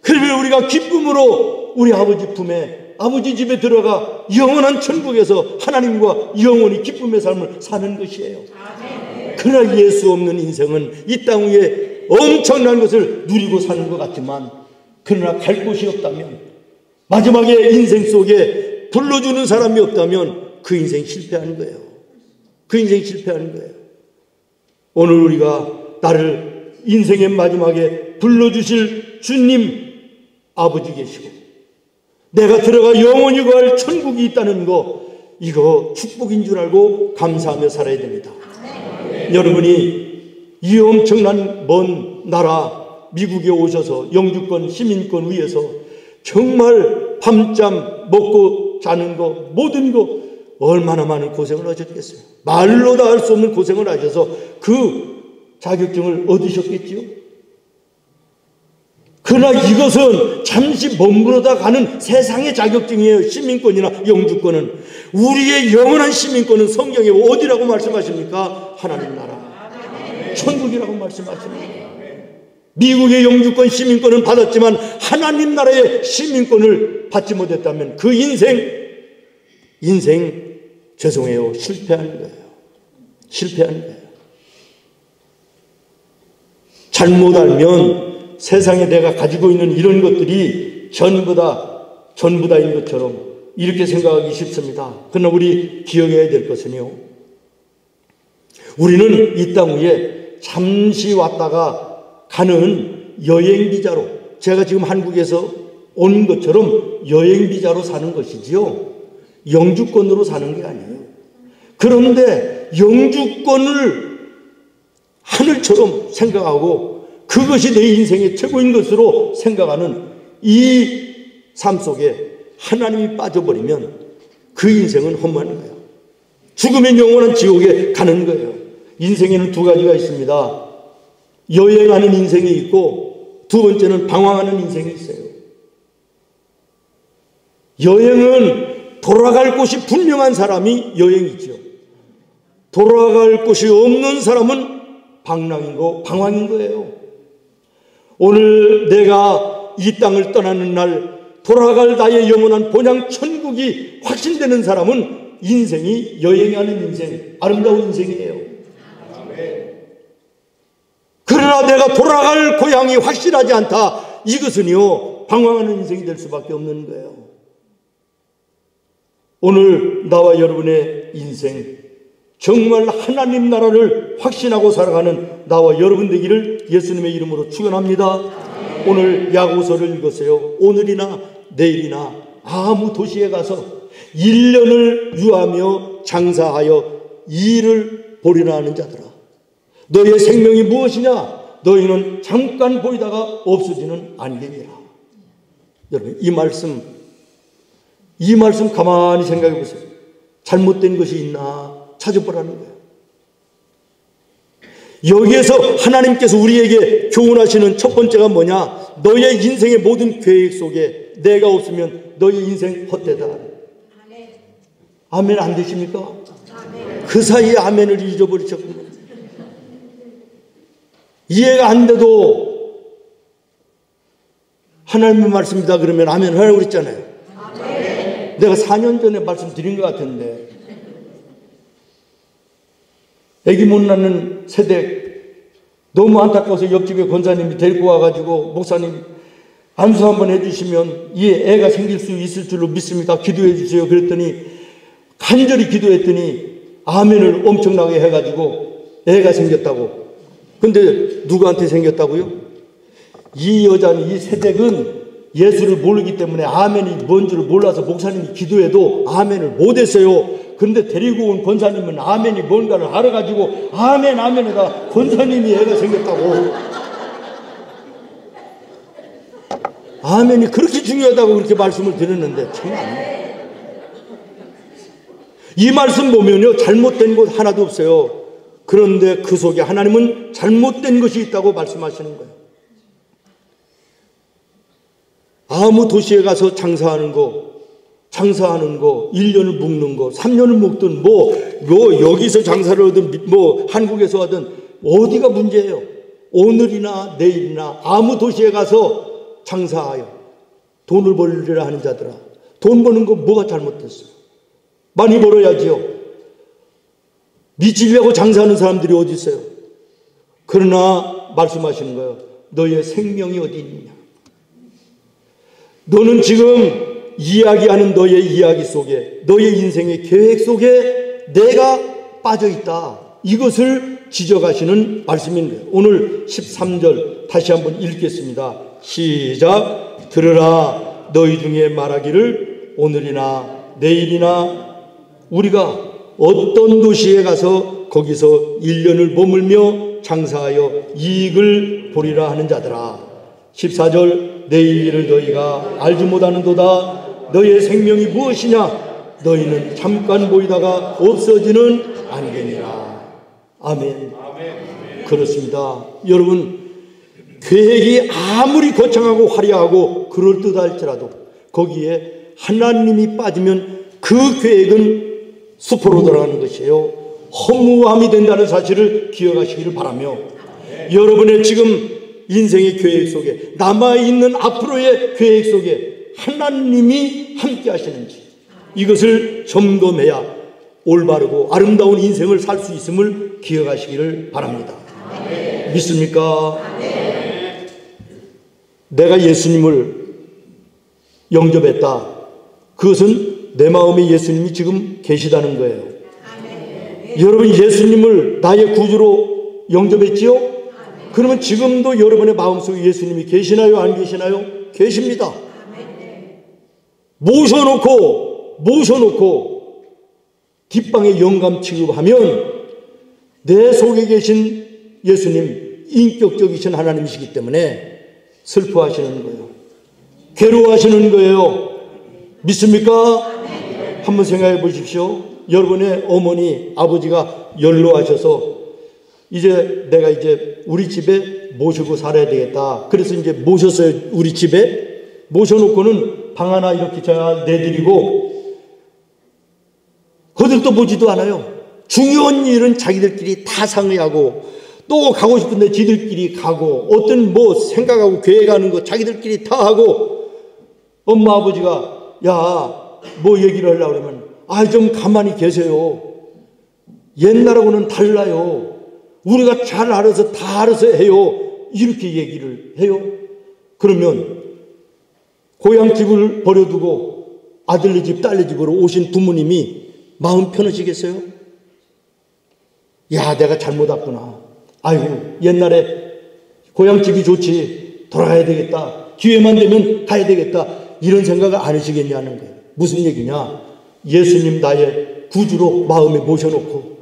그러면 우리가 기쁨으로 우리 아버지 품에 아버지 집에 들어가 영원한 천국에서 하나님과 영원히 기쁨의 삶을 사는 것이에요. 그러나 예수 없는 인생은 이 땅 위에 엄청난 것을 누리고 사는 것 같지만, 그러나 갈 곳이 없다면, 마지막에 인생 속에 불러주는 사람이 없다면 그 인생 실패하는 거예요. 그 인생 실패하는 거예요. 오늘 우리가 나를 인생의 마지막에 불러주실 주님 아버지 계시고 내가 들어가 영원히 갈 천국이 있다는 거, 이거 축복인 줄 알고 감사하며 살아야 됩니다. 여러분이 이 엄청난 먼 나라 미국에 오셔서 영주권 시민권 위해서 정말 밤잠 먹고 자는 거 모든 거 얼마나 많은 고생을 하셨겠어요. 말로 다 할 수 없는 고생을 하셔서 그 자격증을 얻으셨겠지요. 그러나 이것은 잠시 머무르다 가는 세상의 자격증이에요. 시민권이나 영주권은. 우리의 영원한 시민권은 성경에 어디라고 말씀하십니까? 하나님 나라 천국이라고 말씀하십니다. 미국의 영주권 시민권은 받았지만 하나님 나라의 시민권을 받지 못했다면 그 인생 죄송해요, 실패하는 거예요. 실패하는 거예요. 잘못 알면 세상에 내가 가지고 있는 이런 것들이 전부 다인 것처럼 이렇게 생각하기 쉽습니다. 그러나 우리 기억해야 될 것은요, 우리는 이 땅 위에 잠시 왔다가 가는 여행비자로, 제가 지금 한국에서 온 것처럼 여행비자로 사는 것이지요, 영주권으로 사는 게 아니에요. 그런데 영주권을 하늘처럼 생각하고 그것이 내 인생의 최고인 것으로 생각하는 이 삶 속에 하나님이 빠져버리면 그 인생은 허무한 거예요. 죽으면 영원한 지옥에 가는 거예요. 인생에는 두 가지가 있습니다. 여행하는 인생이 있고 두 번째는 방황하는 인생이 있어요. 여행은 돌아갈 곳이 분명한 사람이 여행이죠. 돌아갈 곳이 없는 사람은 방황인 거예요. 오늘 내가 이 땅을 떠나는 날 돌아갈 나의 영원한 본향 천국이 확신되는 사람은 인생이 여행하는 인생, 아름다운 인생이에요. 그러나 내가 돌아갈 고향이 확실하지 않다, 이것은요 방황하는 인생이 될 수밖에 없는 거예요. 오늘 나와 여러분의 인생, 정말 하나님 나라를 확신하고 살아가는 나와 여러분 되기를 예수님의 이름으로 축원합니다. 오늘 야고보서를 읽으세요. 오늘이나 내일이나 아무 도시에 가서 1년을 유하며 장사하여 이를 보리라 하는 자들아, 너의 생명이 무엇이냐? 너희는 잠깐 보이다가 없어지는 안개니라. 여러분, 이 말씀 가만히 생각해 보세요. 잘못된 것이 있나 찾아보라는 거예요. 여기에서 하나님께서 우리에게 교훈하시는 첫 번째가 뭐냐? 너의 인생의 모든 계획 속에 내가 없으면 너의 인생 헛되다. 아멘 안 되십니까? 그 사이에 아멘을 잊어버리셨군요. 이해가 안 돼도 하나님의 말씀이다 그러면 아멘 하라고 그랬잖아요. 내가 4년 전에 말씀드린 것 같은데, 애기 못 낳는 세대 너무 안타까워서 옆집에 권사님이 데리고 와가지고 목사님 안수 한번 해주시면 이 애가 생길 수 있을 줄로 믿습니다. 기도해 주세요. 그랬더니 간절히 기도했더니 아멘을 엄청나게 해가지고 애가 생겼다고. 근데 누구한테 생겼다고요? 이 여자는, 이 세댁은 예수를 모르기 때문에 아멘이 뭔 줄 몰라서 목사님이 기도해도 아멘을 못했어요. 근데 데리고 온 권사님은 아멘이 뭔가를 알아가지고 아멘 아멘에다 권사님이 애가 생겼다고. 아멘이 그렇게 중요하다고 그렇게 말씀을 드렸는데 참 아니에요. 이 말씀 보면요, 잘못된 것 하나도 없어요. 그런데 그 속에 하나님은 잘못된 것이 있다고 말씀하시는 거예요. 아무 도시에 가서 장사하는 거, 1년을 묵는 거, 3년을 묵든 뭐 여기서 장사를 하든 뭐 한국에서 하든 어디가 문제예요? 오늘이나 내일이나 아무 도시에 가서 장사하여 돈을 벌리라 하는 자들아, 돈 버는 거 뭐가 잘못됐어요? 많이 벌어야지요. 미치려고 장사하는 사람들이 어디 있어요? 그러나 말씀하시는 거예요. 너의 생명이 어디 있느냐? 너는 지금 이야기하는 너의 이야기 속에, 너의 인생의 계획 속에 내가 빠져있다. 이것을 지적하시는 말씀인 거예요. 오늘 13절 다시 한번 읽겠습니다. 시작. 들으라. 너희 중에 말하기를 오늘이나 내일이나 우리가 어떤 도시에 가서 거기서 1년을 머물며 장사하여 이익을 보리라 하는 자들아. 14절. 내일 일을 너희가 알지 못하는도다. 너희의 생명이 무엇이냐? 너희는 잠깐 보이다가 없어지는 안개니라. 아멘. 그렇습니다. 여러분, 계획이 아무리 거창하고 화려하고 그럴듯할지라도 거기에 하나님이 빠지면 그 계획은 수포로 돌아가는 것이에요. 허무함이 된다는 사실을 기억하시기를 바라며, 여러분의 지금 인생의 계획 속에, 남아있는 앞으로의 계획 속에 하나님이 함께 하시는지 이것을 점검해야 올바르고 아름다운 인생을 살 수 있음을 기억하시기를 바랍니다. 믿습니까? 내가 예수님을 영접했다. 그것은 내 마음에 예수님이 지금 계시다는 거예요. 여러분, 예수님을 나의 구주로 영접했지요? 그러면 지금도 여러분의 마음속에 예수님이 계시나요? 안 계시나요? 계십니다. 모셔놓고 뒷방에 영감 취급하면 내 속에 계신 예수님, 인격적이신 하나님이시기 때문에 슬퍼하시는 거예요. 괴로워하시는 거예요. 믿습니까? 한번 생각해 보십시오. 여러분의 어머니, 아버지가 연로하셔서 내가 우리 집에 모시고 살아야 되겠다. 그래서 모셨어요. 우리 집에 모셔놓고는 방 하나 이렇게 잘 내드리고 거들떠 보지도 않아요. 중요한 일은 자기들끼리 다 상의하고, 또 가고 싶은데 지들끼리 가고, 어떤 생각하고 계획하는 거 자기들끼리 다 하고, 엄마 아버지가 얘기를 하려고 그러면 좀 가만히 계세요. 옛날하고는 달라요. 우리가 잘 알아서 다 알아서 해요. 이렇게 얘기를 해요. 그러면 고향집을 버려두고 아들네 집, 딸네 집으로 오신 부모님이 마음 편하시겠어요? 내가 잘못 왔구나. 아이고, 옛날에 고향집이 좋지. 돌아가야 되겠다. 기회만 되면 가야 되겠다. 이런 생각을 안 하시겠냐는 거예요. 무슨 얘기냐? 예수님 나의 구주로 마음에 모셔놓고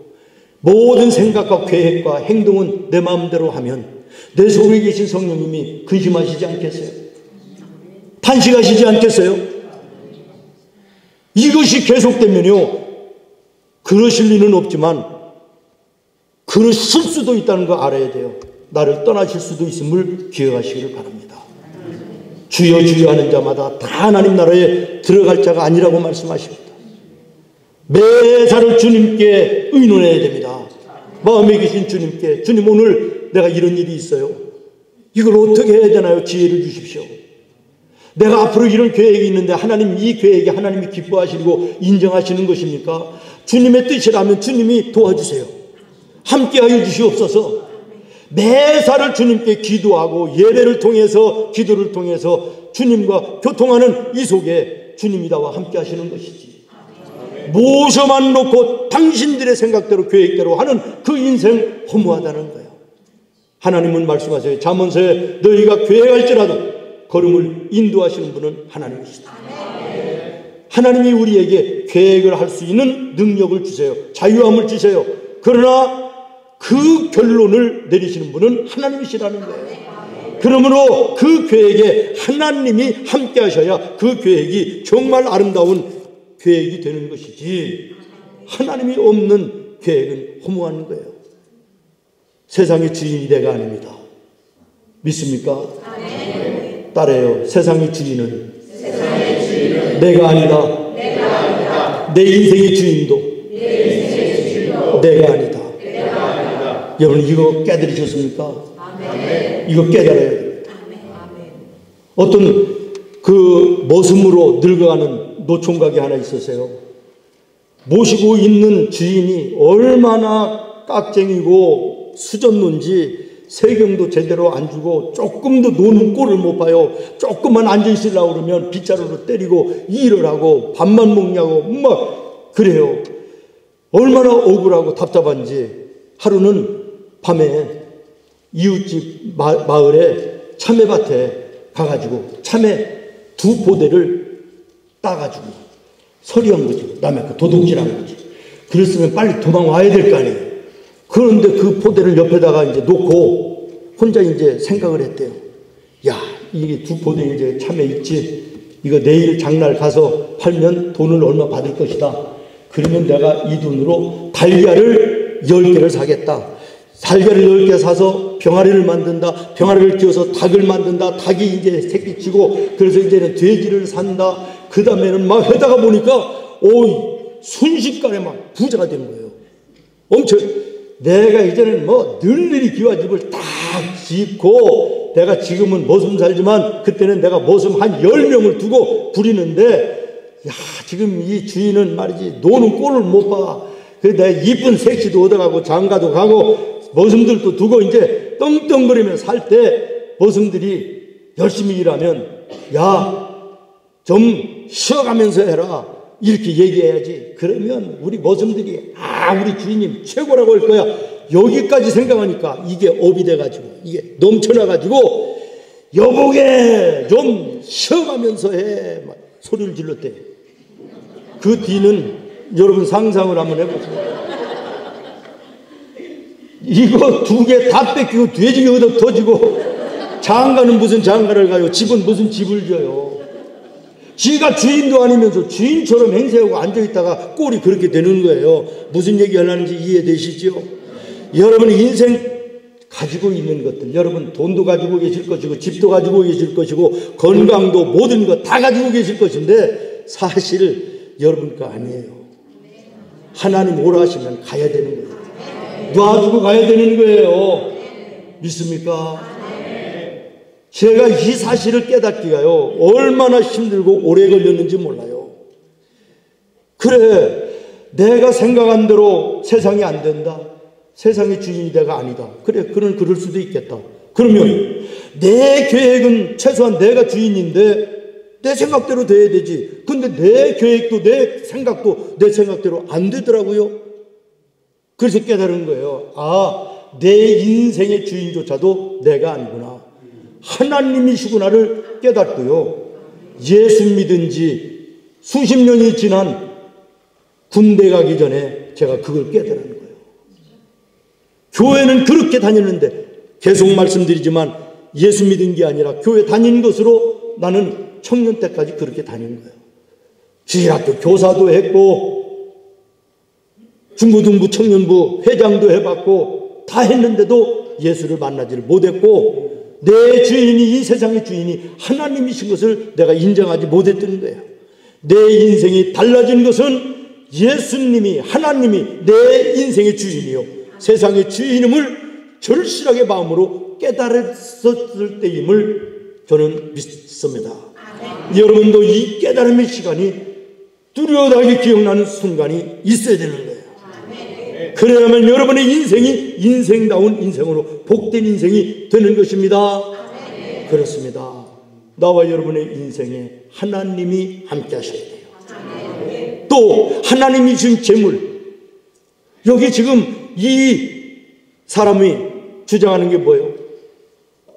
모든 생각과 계획과 행동은 내 마음대로 하면 내 속에 계신 성령님이 근심하시지 않겠어요? 탄식하시지 않겠어요? 이것이 계속되면요, 그러실 리는 없지만 그러실 수도 있다는 거 알아야 돼요. 나를 떠나실 수도 있음을 기억하시기를 바랍니다. 주여 주여 하는 자마다 다 하나님 나라에 들어갈 자가 아니라고 말씀하십니다. 매사를 주님께 의논해야 됩니다. 마음에 계신 주님께, 주님 오늘 내가 이런 일이 있어요. 이걸 어떻게 해야 되나요? 지혜를 주십시오. 내가 앞으로 이런 계획이 있는데 하나님 이 계획에 하나님이 기뻐하시고 인정하시는 것입니까? 주님의 뜻이라면 주님이 도와주세요. 함께하여 주시옵소서. 매사를 주님께 기도하고 예배를 통해서 기도를 통해서 주님과 교통하는 이 속에 주님이 나와 함께 하시는 것이지. 모셔만 놓고 당신들의 생각대로 계획대로 하는 그 인생 허무하다는 거예요. 하나님은 말씀하세요. 잠언서에 너희가 계획할지라도 걸음을 인도하시는 분은 하나님이시다. 하나님이 우리에게 계획을 할 수 있는 능력을 주세요. 자유함을 주세요. 그러나 그 결론을 내리시는 분은 하나님이시라는 거예요. 그러므로 그 계획에 하나님이 함께 하셔야 그 계획이 정말 아름다운 계획이 되는 것이지, 하나님이 없는 계획은 허무한 거예요. 세상의 주인이 내가 아닙니다. 믿습니까? 따라요. 세상의 주인은 내가 아니다. 내 인생의 주인도 내가 아니다. 여러분 이거 깨달으셨습니까? 이거 깨달아야 됩니다. 어떤 그 머슴으로 늙어가는 노총각이 하나 있었어요. 모시고 있는 주인이 얼마나 깍쟁이고 수전노인지 세경도 제대로 안 주고 조금도 노는 꼴을 못 봐요. 조금만 앉아있으려고 그러면 빗자루로 때리고 일을 하고 밥만 먹냐고 막 그래요. 얼마나 억울하고 답답한지 하루는 밤에 이웃집 마을에 참외밭에 가가지고 참외 2포대를 따가지고 서리한 거지. 남의 거 도둑질한 거지. 그랬으면 빨리 도망와야 될 거 아니에요. 그런데 그 포대를 옆에다가 이제 놓고 혼자 이제 생각을 했대요. 야, 이게 2포대 이제 참외 있지. 이거 내일 장날 가서 팔면 돈을 얼마 받을 것이다. 그러면 내가 이 돈으로 달걀을 10개를 사겠다. 달걀을 10개 사서 병아리를 만든다. 병아리를 키워서 닭을 만든다. 닭이 이제 새끼 치고 그래서 이제는 돼지를 산다. 그 다음에는 막 하다가 보니까 순식간에 막 부자가 된 거예요. 엄청. 내가 이제는 뭐 늘늘이 기와집을 딱 짓고 내가 지금은 머슴 살지만 그때는 내가 머슴 한 10명을 두고 부리는데 야, 지금 이 주인은 말이지 노는 꼴을 못 봐. 그래서 내가 이쁜 색시도 얻어가고 장가도 가고 머슴들도 두고 이제 떵떵거리며 살 때 머슴들이 열심히 일하면 야, 좀 쉬어가면서 해라. 이렇게 얘기해야지. 그러면 우리 머슴들이 우리 주인님 최고라고 할 거야. 여기까지 생각하니까 이게 업이 돼가지고 이게 넘쳐나가지고 여보게 좀 쉬어가면서 해 막 소리를 질렀대. 그 뒤는 여러분 상상을 한번 해보세요. 이거 2개 다 뺏기고 돼지가 얻어 터지고 장가는 무슨 장가를 가요. 집은 무슨 집을 져요. 지가 주인도 아니면서 주인처럼 행세하고 앉아있다가 꼴이 그렇게 되는 거예요. 무슨 얘기 하려는지 이해되시죠? 여러분 인생 가지고 있는 것들, 여러분 돈도 가지고 계실 것이고 집도 가지고 계실 것이고 건강도 모든 것 다 가지고 계실 것인데 사실 여러분 거 아니에요. 하나님 오라 하시면 가야 되는 거예요. 놔두고 가야 되는 거예요. 믿습니까? 제가 이 사실을 깨닫기가요 얼마나 힘들고 오래 걸렸는지 몰라요. 그래, 내가 생각한 대로 세상이 안 된다. 세상의 주인이 내가 아니다. 그래, 그럴 수도 있겠다. 그러면 내 계획은 최소한 내가 주인인데 내 생각대로 돼야 되지. 근데 내 계획도 내 생각도 내 생각대로 안 되더라고요. 그래서 깨달은 거예요. 내 인생의 주인조차도 내가 아니구나. 하나님이시구나를 깨닫고요. 예수 믿은 지 수십 년이 지난 군대 가기 전에 제가 그걸 깨달은 거예요. 교회는 그렇게 다녔는데 계속 말씀드리지만 예수 믿은 게 아니라 교회 다닌 것으로 나는 청년 때까지 그렇게 다닌 거예요. 주일학교 교사도 했고 중고등부 청년부 회장도 해봤고 다 했는데도 예수를 만나지를 못했고 내 주인이, 이 세상의 주인이 하나님이신 것을 내가 인정하지 못했던 거예요. 내 인생이 달라진 것은 예수님이, 하나님이 내 인생의 주인이요 세상의 주인임을 절실하게 마음으로 깨달았을 때임을 저는 믿습니다. 여러분도 이 깨달음의 시간이 뚜렷하게 기억나는 순간이 있어야 되는 거예요. 그래야만 여러분의 인생이 인생다운 인생으로 복된 인생이 되는 것입니다. 그렇습니다. 나와 여러분의 인생에 하나님이 함께 하셔야 돼요. 또 하나님이 주신 재물, 여기 지금 이 사람이 주장하는 게 뭐예요?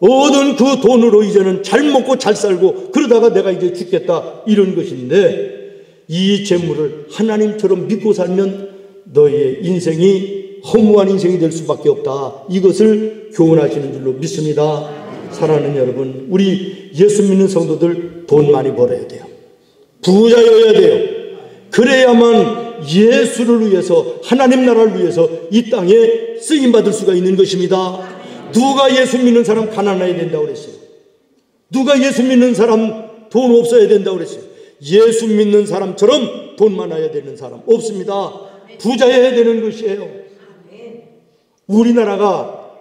얻은 그 돈으로 이제는 잘 먹고 잘 살고 그러다가 내가 이제 죽겠다, 이런 것인데, 이 재물을 하나님처럼 믿고 살면 너의 인생이 허무한 인생이 될 수밖에 없다, 이것을 교훈하시는 줄로 믿습니다. 사랑하는 여러분, 우리 예수 믿는 성도들 돈 많이 벌어야 돼요. 부자여야 돼요. 그래야만 예수를 위해서, 하나님 나라를 위해서 이 땅에 쓰임받을 수가 있는 것입니다. 누가 예수 믿는 사람 가난해야 된다고 그랬어요? 누가 예수 믿는 사람 돈 없어야 된다고 그랬어요? 예수 믿는 사람처럼 돈 많아야 되는 사람 없습니다. 부자여야 되는 것이에요. 우리나라가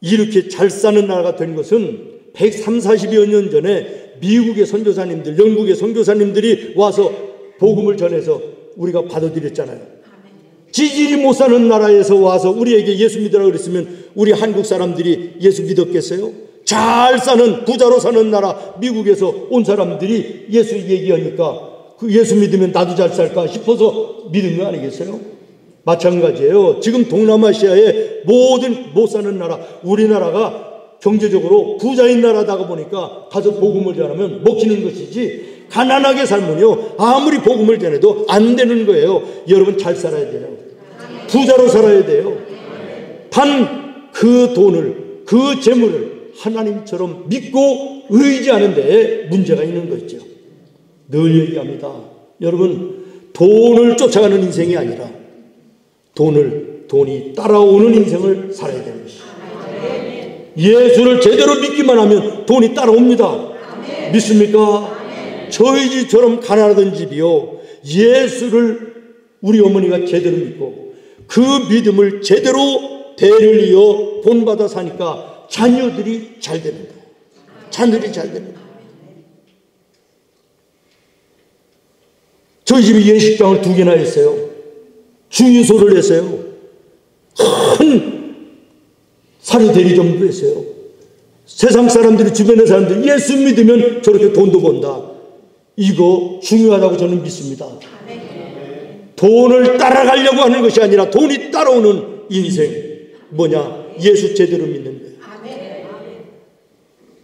이렇게 잘 사는 나라가 된 것은 130~40여 년 전에 미국의 선교사님들, 영국의 선교사님들이 와서 복음을 전해서 우리가 받아들였잖아요. 지질이 못 사는 나라에서 와서 우리에게 예수 믿으라고 그랬으면 우리 한국 사람들이 예수 믿었겠어요? 잘 사는, 부자로 사는 나라 미국에서 온 사람들이 예수 얘기하니까 그 예수 믿으면 나도 잘 살까 싶어서 믿은 거 아니겠어요? 마찬가지예요. 지금 동남아시아의 모든 못 사는 나라, 우리나라가 경제적으로 부자인 나라다가 보니까 가서 복음을 전하면 먹히는 것이지, 가난하게 살면요 아무리 복음을 전해도 안 되는 거예요. 여러분 잘 살아야 돼요. 부자로 살아야 돼요. 단 그 돈을, 그 재물을 하나님처럼 믿고 의지하는 데에 문제가 있는 거죠. 늘 얘기합니다. 여러분, 돈을 쫓아가는 인생이 아니라 돈이 따라오는 인생을 살아야 되는 것이죠. 예수를 제대로 믿기만 하면 돈이 따라옵니다. 믿습니까? 저희 집처럼 가난하던 집이요, 예수를 우리 어머니가 제대로 믿고 그 믿음을 제대로 대를 이어 본받아 사니까 자녀들이 잘 되는 거예요. 자녀들이 잘 되는 거예요. 저희 집이 예식장을 2개나 했어요. 주유소를 했어요. 큰 사료 대리점도 했어요. 세상 사람들이, 주변의 사람들이 예수 믿으면 저렇게 돈도 번다, 이거 중요하다고 저는 믿습니다. 돈을 따라가려고 하는 것이 아니라 돈이 따라오는 인생, 뭐냐? 예수 제대로 믿는 거예요.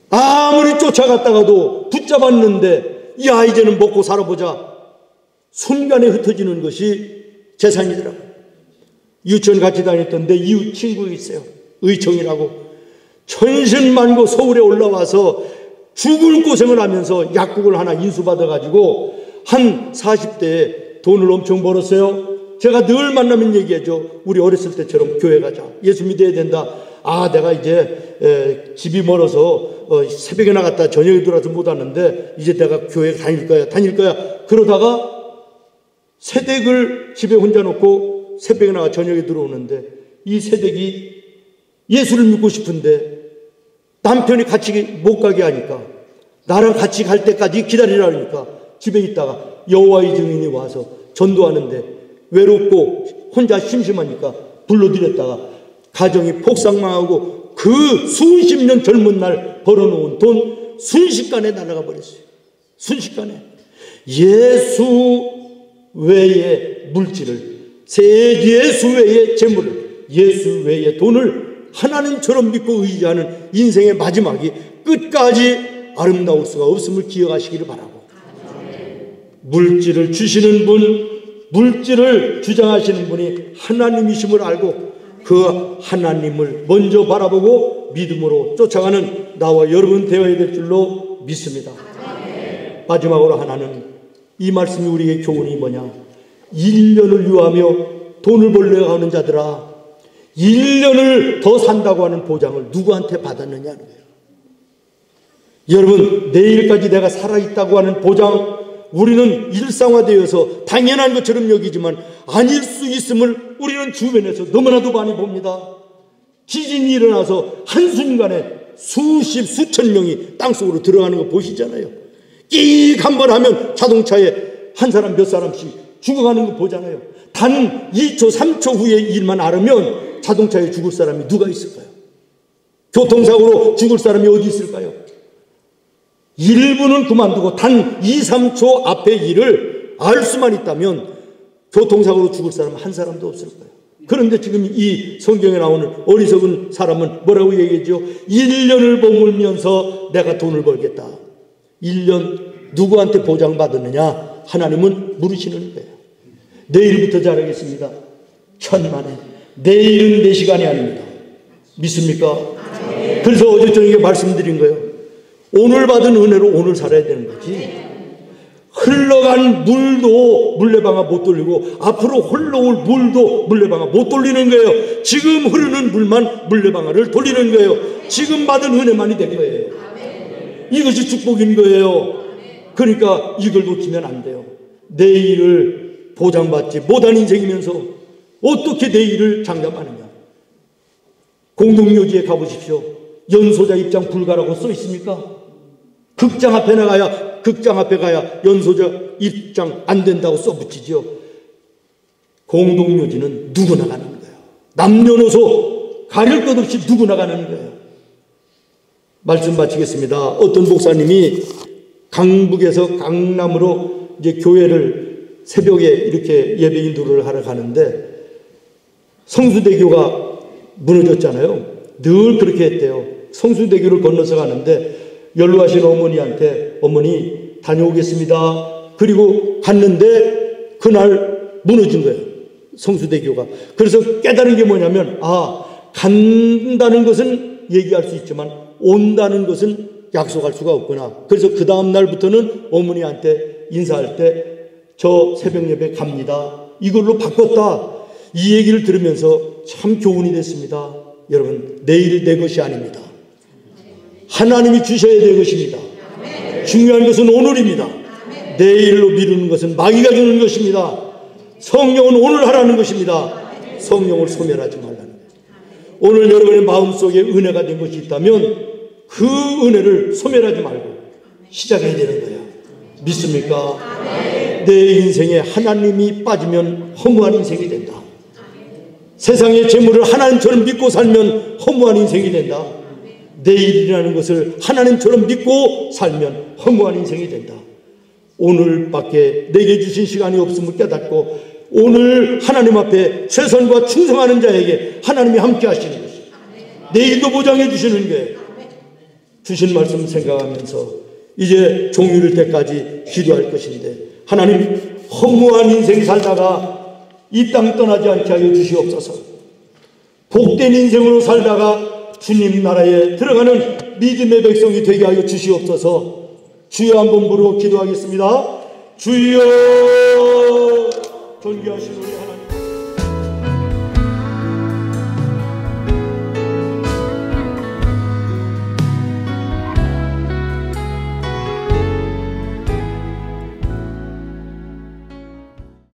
아무리 쫓아갔다가도 붙잡았는데 야 이제는 먹고 살아보자, 순간에 흩어지는 것이 재산이더라고요. 유치원 같이 다녔던데 이웃 친구가 있어요. 의청이라고. 천신만고 서울에 올라와서 죽을 고생을 하면서 약국을 하나 인수받아가지고 한 40대에 돈을 엄청 벌었어요. 제가 늘 만나면 얘기하죠. 우리 어렸을 때처럼 교회 가자, 예수 믿어야 된다. 아, 내가 이제 집이 멀어서 새벽에 나갔다 저녁에 들어와서 못 왔는데 이제 내가 교회 다닐 거야. 그러다가 새댁을 집에 혼자 놓고 새벽에 나가 저녁에 들어오는데 이 새댁이 예수를 믿고 싶은데 남편이 같이 못 가게 하니까 나랑 같이 갈 때까지 기다리라 하니까 집에 있다가 여호와의 증인이 와서 전도하는데 외롭고 혼자 심심하니까 불러들였다가 가정이 폭삭망하고 그 수십 년 젊은 날 벌어놓은 돈 순식간에 날아가 버렸어요. 순식간에. 예수 외의 물질을, 예수 외의 재물을, 예수 외의 돈을 하나님처럼 믿고 의지하는 인생의 마지막이 끝까지 아름다울 수가 없음을 기억하시기를 바라고, 물질을 주시는 분, 물질을 주장하시는 분이 하나님이심을 알고 그 하나님을 먼저 바라보고 믿음으로 쫓아가는 나와 여러분 되어야 될 줄로 믿습니다. 마지막으로 하나는, 이 말씀이 우리의 교훈이 뭐냐? 1년을 유하며 돈을 벌려고 하는 자들아, 1년을 더 산다고 하는 보장을 누구한테 받았느냐는 거예요. 여러분, 내일까지 내가 살아있다고 하는 보장, 우리는 일상화되어서 당연한 것처럼 여기지만 아닐 수 있음을 우리는 주변에서 너무나도 많이 봅니다. 지진이 일어나서 한순간에 수천 명이 땅속으로 들어가는 거 보시잖아요. 끼익 한번 하면 자동차에 한 사람 몇 사람씩 죽어가는 거 보잖아요. 단 2초 3초 후에 일만 알으면 자동차에 죽을 사람이 누가 있을까요? 교통사고로 죽을 사람이 어디 있을까요? 1분은 그만두고 단 2, 3초 앞의 일을 알 수만 있다면 교통사고로 죽을 사람은 한 사람도 없을 거예요. 그런데 지금 이 성경에 나오는 어리석은 사람은 뭐라고 얘기했죠? 1년을 머물면서 내가 돈을 벌겠다. 1년 누구한테 보장받았느냐? 하나님은 물으시는 거예요. 내일부터 잘하겠습니다. 천만에. 내일은 내 시간이 아닙니다. 믿습니까? 그래서 어제 저녁에 말씀드린 거예요. 오늘 받은 은혜로 오늘 살아야 되는 거지. 흘러간 물도 물레방아 못 돌리고 앞으로 흘러올 물도 물레방아 못 돌리는 거예요. 지금 흐르는 물만 물레방아를 돌리는 거예요. 지금 받은 은혜만이 된 거예요. 이것이 축복인 거예요. 그러니까 이걸 놓치면 안 돼요. 내일을 보장받지 못한 인생이면서 어떻게 내일을 장담하느냐. 공동묘지에 가보십시오. 연소자 입장 불가라고 써 있습니까? 극장 앞에 나가야, 극장 앞에 가야 연소자 입장 안 된다고 써붙이죠. 공동묘지는 누구나 가는 거예요. 남녀노소 가릴 것 없이 누구나 가는 거예요. 말씀 마치겠습니다. 어떤 목사님이 강북에서 강남으로 이제 교회를 새벽에 이렇게 예배 인도를 하러 가는데 성수대교가 무너졌잖아요. 늘 그렇게 했대요. 성수대교를 건너서 가는데 연로하신 어머니한테 어머니 다녀오겠습니다. 그리고 갔는데 그날 무너진 거예요. 성수대교가. 그래서 깨달은 게 뭐냐면 간다는 것은 얘기할 수 있지만 온다는 것은 약속할 수가 없구나. 그래서 그 다음 날부터는 어머니한테 인사할 때 저 새벽 예배 갑니다. 이걸로 바꿨다. 이 얘기를 들으면서 참 교훈이 됐습니다. 여러분, 내일 내 것이 아닙니다. 하나님이 주셔야 될 것입니다. 중요한 것은 오늘입니다. 내일로 미루는 것은 마귀가 주는 것입니다. 성령은 오늘 하라는 것입니다. 성령을 소멸하지 말라는 거예요. 오늘 여러분의 마음속에 은혜가 된 것이 있다면 그 은혜를 소멸하지 말고 시작해야 되는 거예요. 믿습니까? 내 인생에 하나님이 빠지면 허무한 인생이 된다. 세상의 재물을 하나님처럼 믿고 살면 허무한 인생이 된다. 내일이라는 것을 하나님처럼 믿고 살면 허무한 인생이 된다. 오늘밖에 내게 주신 시간이 없음을 깨닫고 오늘 하나님 앞에 최선과 충성하는 자에게 하나님이 함께 하시는 것이에요. 내일도 보장해 주시는 게 주신 말씀 생각하면서 이제 종일 때까지 기도할 것인데 하나님 허무한 인생 살다가 이 땅 떠나지 않게 하여 주시옵소서. 복된 인생으로 살다가 주님 나라에 들어가는 믿음의 백성이 되게 하여 주시옵소서. 주여 한번 부르고 기도하겠습니다. 주여, 존귀하신 우리 하나님.